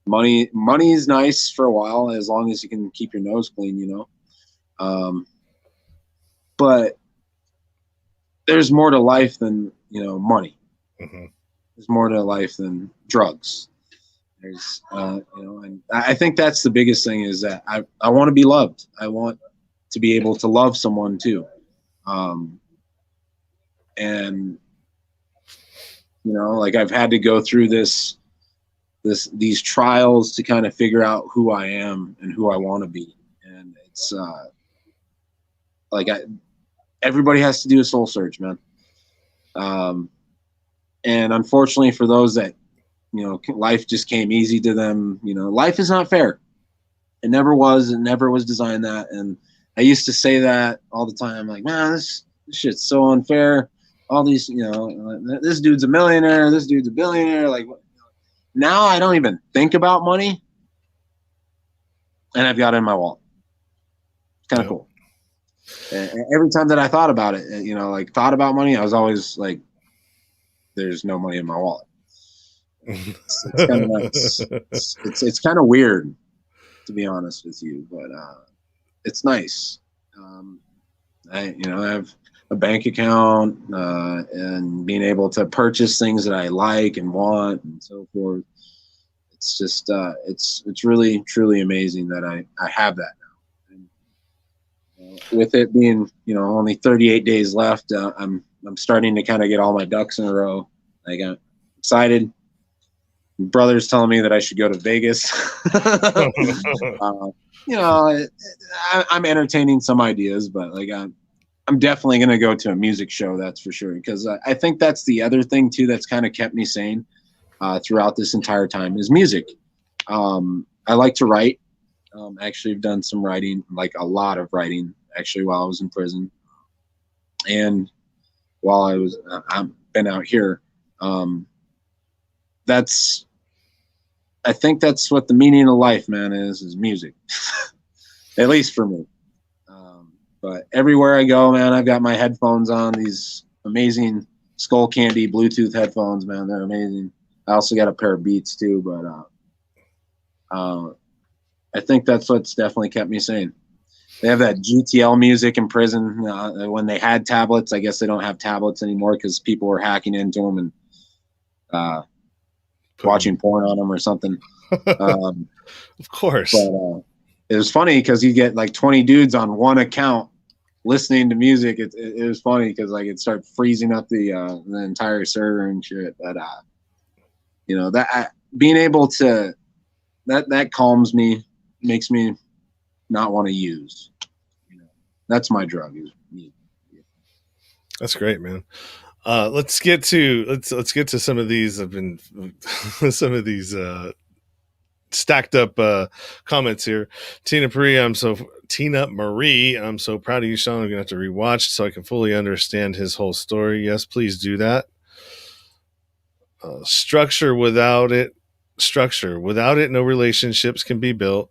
Money is nice for a while, as long as you can keep your nose clean, you know. But there's more to life than, you know, money. Mm-hmm. There's more to life than drugs. There's, you know, and I think that's the biggest thing, is that I want to be loved. I want to be able to love someone too. And, you know, like I've had to go through these trials to kind of figure out who I am and who I want to be. And it's like everybody has to do a soul search, man. And unfortunately for those that life just came easy to them. Life is not fair. It never was. It never was designed that. And I used to say that all the time, like, man, this shit's so unfair. All these, this dude's a millionaire, this dude's a billionaire. Like, now I don't even think about money, and I've got it in my wallet. It's kind of cool. And every time that I thought about it, thought about money, I was always like, there's no money in my wallet. It's kind of nice. It's kind of weird, to be honest with you, but it's nice. I have a bank account and being able to purchase things that I like and want and so forth. It's just it's really truly amazing that I have that now. And, with it being only 38 days left, I'm starting to kind of get all my ducks in a row. I got excited. My brother's telling me that I should go to Vegas. I'm entertaining some ideas, but I'm definitely going to go to a music show. That's for sure. Because I think that's the other thing too, that's kind of kept me sane throughout this entire time is music. I like to write. Actually, I've done some writing, like a lot of writing actually while I was in prison. And while I've been out here, I think that's what the meaning of life, man, is music. At least for me. But everywhere I go, man, I've got my headphones on, these amazing Skull Candy Bluetooth headphones, man. They're amazing. I also got a pair of Beats too, but I think that's what's definitely kept me sane. They have that GTL music in prison. When they had tablets, I guess they don't have tablets anymore because people were hacking into them and watching porn on them or something. Of course. But it was funny because you get like 20 dudes on one account listening to music. It was funny because it started freezing up the entire server and shit. But being able to that calms me, makes me not want to use. That's my drug. That's great, man. Let's get to some of these. I've been some of these stacked up comments here. Tina Marie, I'm so proud of you, Sean. I'm gonna have to rewatch so I can fully understand his whole story. Yes, please do that. Structure without it, no relationships can be built.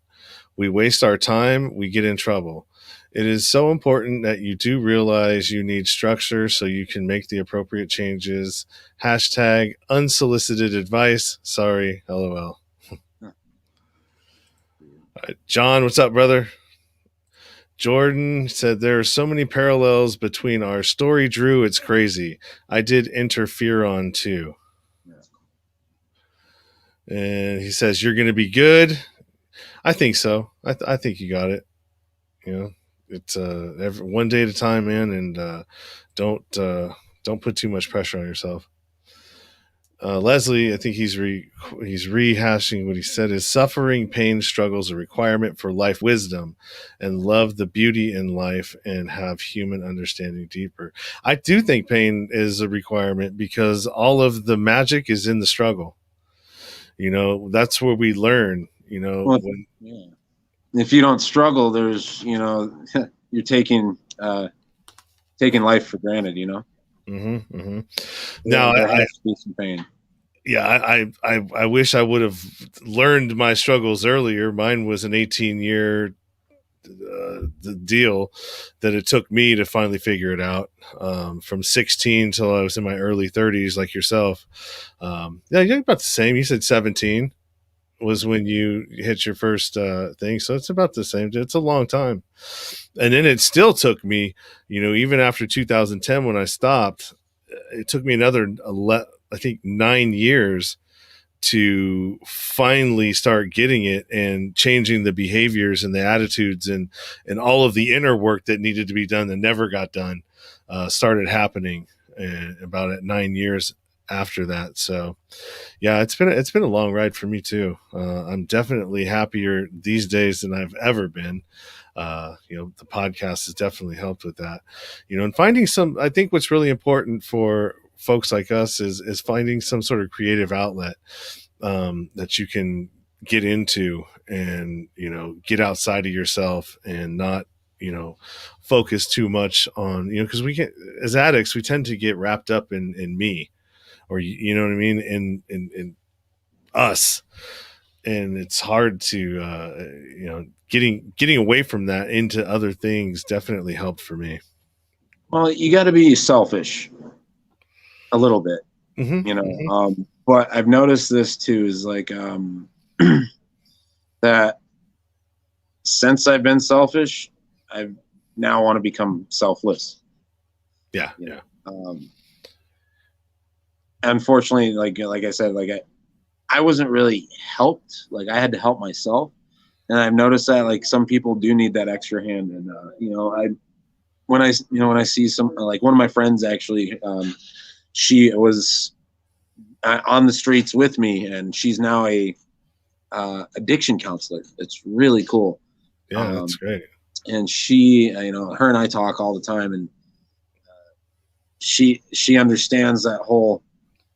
We waste our time, we get in trouble. It is so important that you do realize you need structure so you can make the appropriate changes. Hashtag unsolicited advice. Sorry, LOL. All right, John, what's up, brother? Jordan said there are so many parallels between our story, Drew. It's crazy. I did Interferon too. And he says, you're going to be good. I think so. I think you got it. It's one day at a time, man, and don't put too much pressure on yourself. Leslie, I think he's rehashing what he said is suffering, pain, struggles, a requirement for life wisdom and love the beauty in life and have human understanding deeper. I do think pain is a requirement because all of the magic is in the struggle. That's where we learn, Well, if you don't struggle, there's, you're taking life for granted, Mm-hmm, mm-hmm. Now, there has to be some pain. Yeah, I wish I would have learned my struggles earlier. Mine was an 18-year deal that it took me to finally figure it out. From 16 till I was in my early 30s, like yourself. Yeah, you're about the same. You said 17 was when you hit your first thing, so it's about the same. It's a long time, and then it still took me, even after 2010 when I stopped, it took me another 9 years to finally start getting it and changing the behaviors and the attitudes and all of the inner work that needed to be done that never got done started happening about 9 years after that. So yeah, it's been a long ride for me too. I'm definitely happier these days than I've ever been. The podcast has definitely helped with that, and finding I think what's really important for folks like us is finding some sort of creative outlet. that you can get into and, get outside of yourself and not, focus too much on, because we get, as addicts, we tend to get wrapped up in me, or, you know what I mean? In us. And it's hard to, getting away from that into other things definitely helped for me. Well, you got to be selfish a little bit, but I've noticed this too, is like, that since I've been selfish, I now want to become selfless. Yeah. Unfortunately, like I said, I wasn't really helped. Like, I had to help myself, and I've noticed that like some people do need that extra hand. And when I see some, like one of my friends actually, she was on the streets with me, and she's now a addiction counselor. It's really cool. Yeah, that's great. And she, her and I talk all the time, and she understands that whole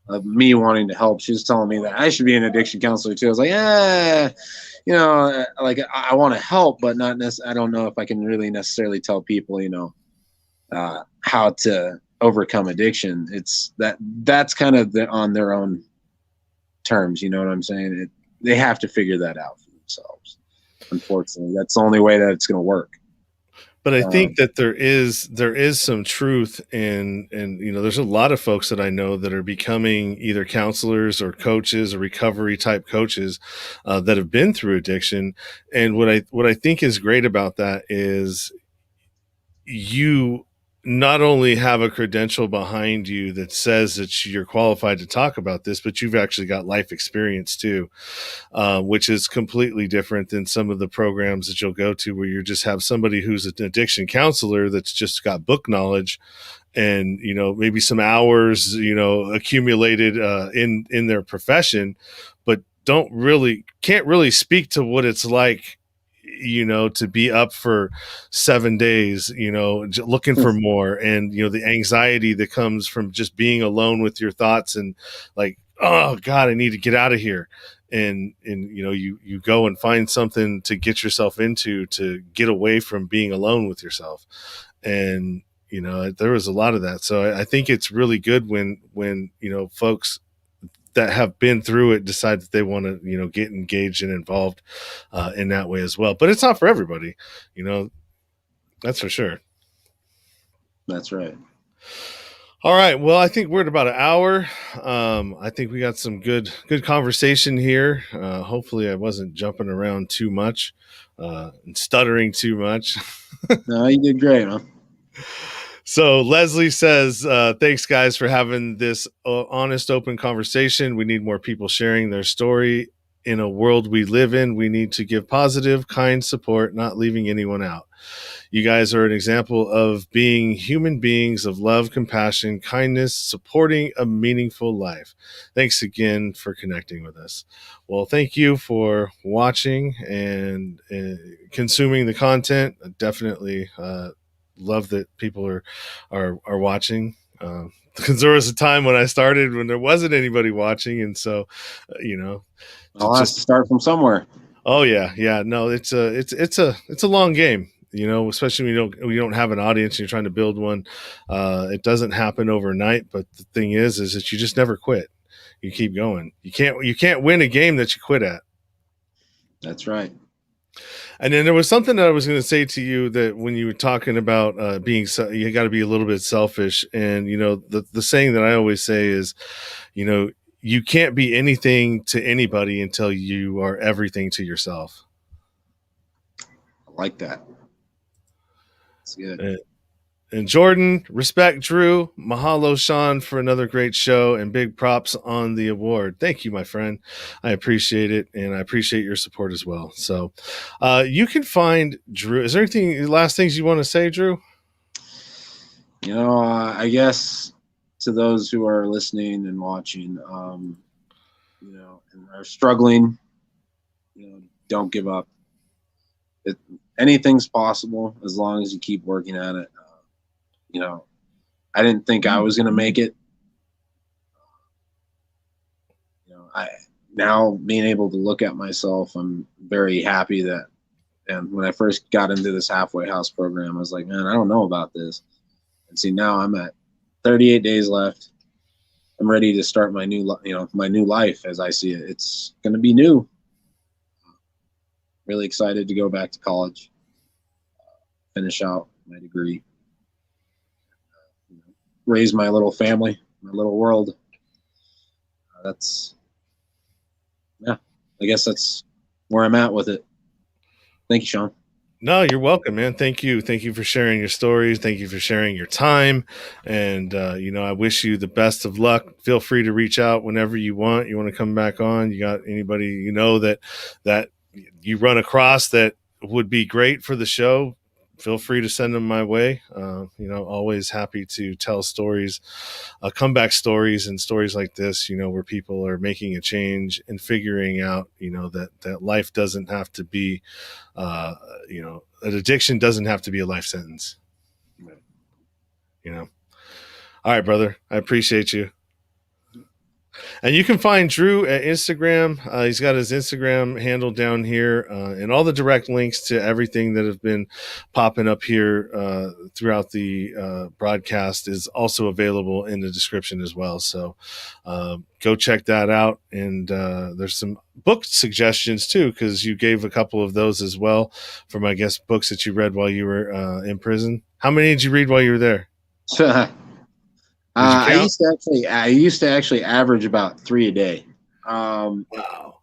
of me wanting to help. She was telling me that I should be an addiction counselor too. I was like, like I want to help, but not necessarily. I don't know if I can really necessarily tell people, how to overcome addiction. It's that's kind of on their own terms. You know what I'm saying? They have to figure that out for themselves. Unfortunately, that's the only way that it's going to work. But I think that there is some truth in, there's a lot of folks that I know that are becoming either counselors or coaches or recovery type coaches that have been through addiction. And what I think is great about that is you not only have a credential behind you that says that you're qualified to talk about this, but you've actually got life experience too, which is completely different than some of the programs that you'll go to where you just have somebody who's an addiction counselor that's just got book knowledge and, maybe some hours, accumulated in their profession, but can't really speak to what it's like, to be up for 7 days, looking for more. And, the anxiety that comes from just being alone with your thoughts and like, oh God, I need to get out of here. And, you go and find something to get yourself into, to get away from being alone with yourself. And, there was a lot of that. So I think it's really good when, folks that have been through it decide that they want to, get engaged and involved in that way as well. But it's not for everybody, that's for sure. That's right. All right. Well, I think we're at about an hour. I think we got some good conversation here. Hopefully I wasn't jumping around too much and stuttering too much. No, you did great, man. So Leslie says, thanks guys for having this honest, open conversation. We need more people sharing their story. In a world we live in, we need to give positive, kind support, not leaving anyone out. You guys are an example of being human beings of love, compassion, kindness, supporting a meaningful life. Thanks again for connecting with us. Well, thank you for watching and consuming the content. Definitely love that people are watching. Because there was a time when I started when there wasn't anybody watching, and so I'll have to start from somewhere. Oh yeah. No, it's a long game, especially when you don't have an audience and you're trying to build one. It doesn't happen overnight, but the thing is that you just never quit. You keep going. You can't win a game that you quit at. That's right. And then there was something that I was going to say to you that when you were talking about you got to be a little bit selfish. And, the saying that I always say is, you can't be anything to anybody until you are everything to yourself. I like that. That's good. And Jordan, respect Drew. Mahalo, Sean, for another great show, and big props on the award. Thank you, my friend. I appreciate it, and I appreciate your support as well. So you can find Drew. Is there anything, last things you want to say, Drew? I guess to those who are listening and watching, and are struggling, don't give up. Anything's possible as long as you keep working at it. I didn't think I was going to make it. now being able to look at myself, I'm very happy that. And when I first got into this halfway house program, I was like, man, I don't know about this. And see, now I'm at 38 days left. I'm ready to start my new life as I see it. It's going to be new. Really excited to go back to college, finish out my degree, raise my little family, my little world. I guess that's where I'm at with it. Thank you, Sean. No, you're welcome, man. Thank you. Thank you for sharing your stories. Thank you for sharing your time. And, I wish you the best of luck. Feel free to reach out whenever you want. You want to come back on? You got anybody, that you run across that would be great for the show? Feel free to send them my way. Always happy to tell stories, comeback stories and stories like this, where people are making a change and figuring out, that life doesn't have to be, an addiction doesn't have to be a life sentence. All right, brother. I appreciate you. And you can find Drew at Instagram. He's got his Instagram handle down here, and all the direct links to everything that have been popping up here throughout the broadcast is also available in the description as well. So go check that out. And there's some book suggestions too, because you gave a couple of those as well from, I guess, books that you read while you were in prison. How many did you read while you were there? I used to actually average about 3 a day. Wow.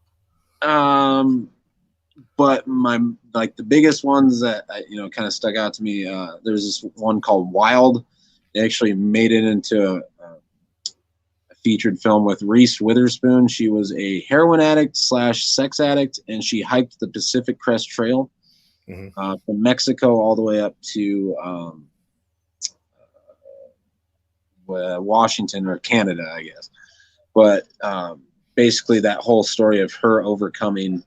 But the biggest ones that kind of stuck out to me. There's this one called Wild. They actually made it into a featured film with Reese Witherspoon. She was a heroin addict / sex addict, and she hiked the Pacific Crest Trail from Mexico all the way up to Washington or Canada, I guess. But basically that whole story of her overcoming,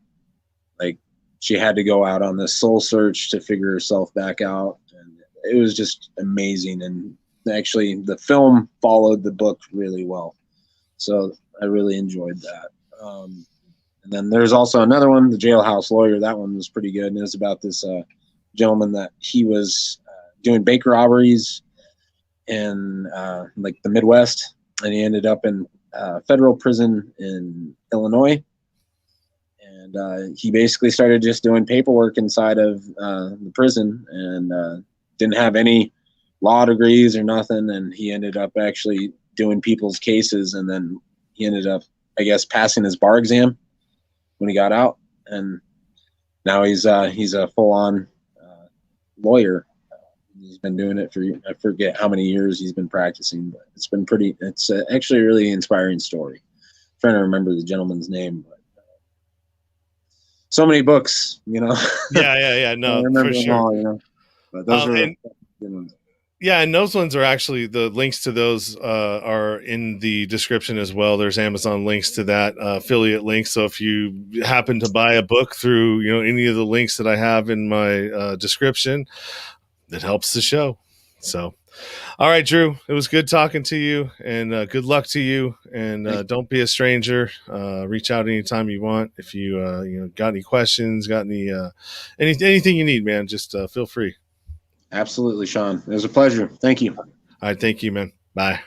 like, she had to go out on this soul search to figure herself back out, and it was just amazing. And actually the film followed the book really well, so I really enjoyed that. And then there's also another one, The Jailhouse Lawyer. That one was pretty good, and it was about this gentleman that he was doing bank robberies in the Midwest, and he ended up in federal prison in Illinois. And he basically started just doing paperwork inside of the prison, and didn't have any law degrees or nothing. And he ended up actually doing people's cases, and then he ended up, I guess, passing his bar exam when he got out. And now he's a full-on lawyer. He's been doing it for, I forget how many years he's been practicing, but it's actually a really inspiring story. I'm trying to remember the gentleman's name, but so many books, Yeah. No, for sure. All, but those are good ones. Yeah, and those ones are actually, the links to those are in the description as well. There's Amazon links to that, affiliate links. So if you happen to buy a book through, any of the links that I have in my description, that helps the show. So, all right, Drew, it was good talking to you, and good luck to you. And don't be a stranger. Reach out anytime you want. If you got any questions, got any anything you need, man, just feel free. Absolutely, Sean. It was a pleasure. Thank you. All right, thank you, man. Bye.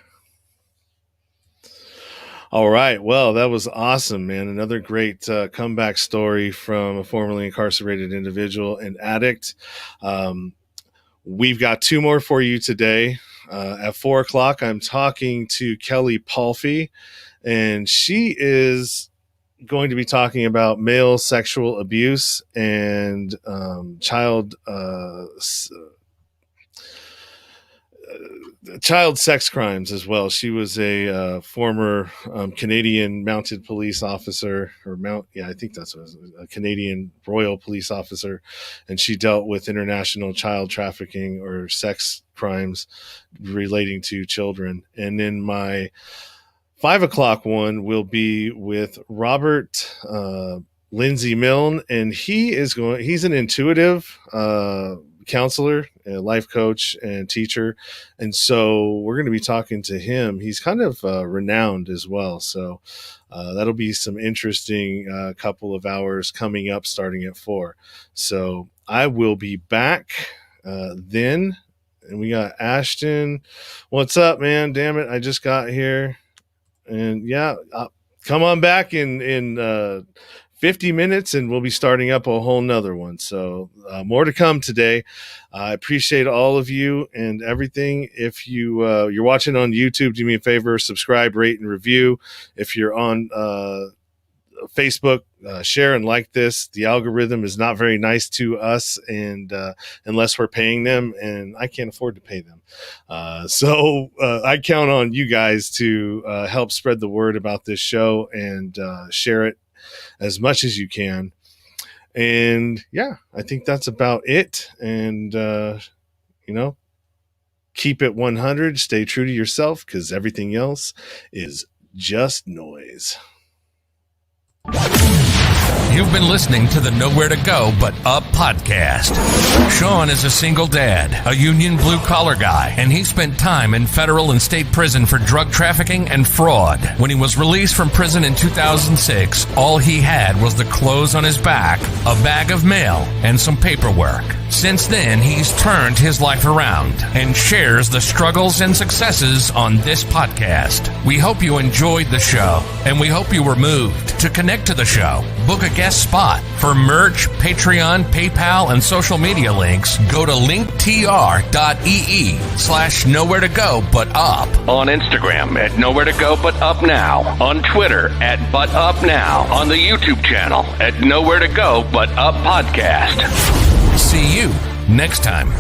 All right. Well, that was awesome, man. Another great comeback story from a formerly incarcerated individual and addict. We've got 2 more for you today. At 4:00, I'm talking to Kelly Palfy, and she is going to be talking about male sexual abuse and child sex crimes as well. She was a former Canadian mounted police officer, I think that's what it was, a Canadian Royal Police officer, and she dealt with international child trafficking or sex crimes relating to children. And then my 5:00 one will be with Robert Lindsay Milne, and he's an intuitive counselor, a life coach, and teacher. And so we're going to be talking to him. He's kind of renowned as well. So that'll be some interesting couple of hours coming up starting at 4. So I will be back then. And we got Ashton. What's up, man? Damn it. I just got here. And yeah, come on back in 50 minutes and we'll be starting up a whole nother one. So more to come today. I appreciate all of you and everything. If you're watching on YouTube, do me a favor, subscribe, rate, and review. If you're on Facebook, share and like this. The algorithm is not very nice to us, and unless we're paying them, and I can't afford to pay them. So I count on you guys to help spread the word about this show and share it as much as you can. And yeah, I think that's about it. And keep it 100, stay true to yourself, because everything else is just noise. You've been listening to the Nowhere to Go But Up podcast. Sean is a single dad, a union blue-collar guy, and he spent time in federal and state prison for drug trafficking and fraud. When he was released from prison in 2006, all he had was the clothes on his back, a bag of mail, and some paperwork. Since then, he's turned his life around and shares the struggles and successes on this podcast. We hope you enjoyed the show, and we hope you were moved. To connect to the show, book a guest spot. For merch, Patreon, PayPal, and social media links, go to linktr.ee/nowhere to go but up. On Instagram at Nowhere to Go But Up Now. On Twitter at But Up Now. On the YouTube channel at Nowhere to Go But Up Podcast. See you next time.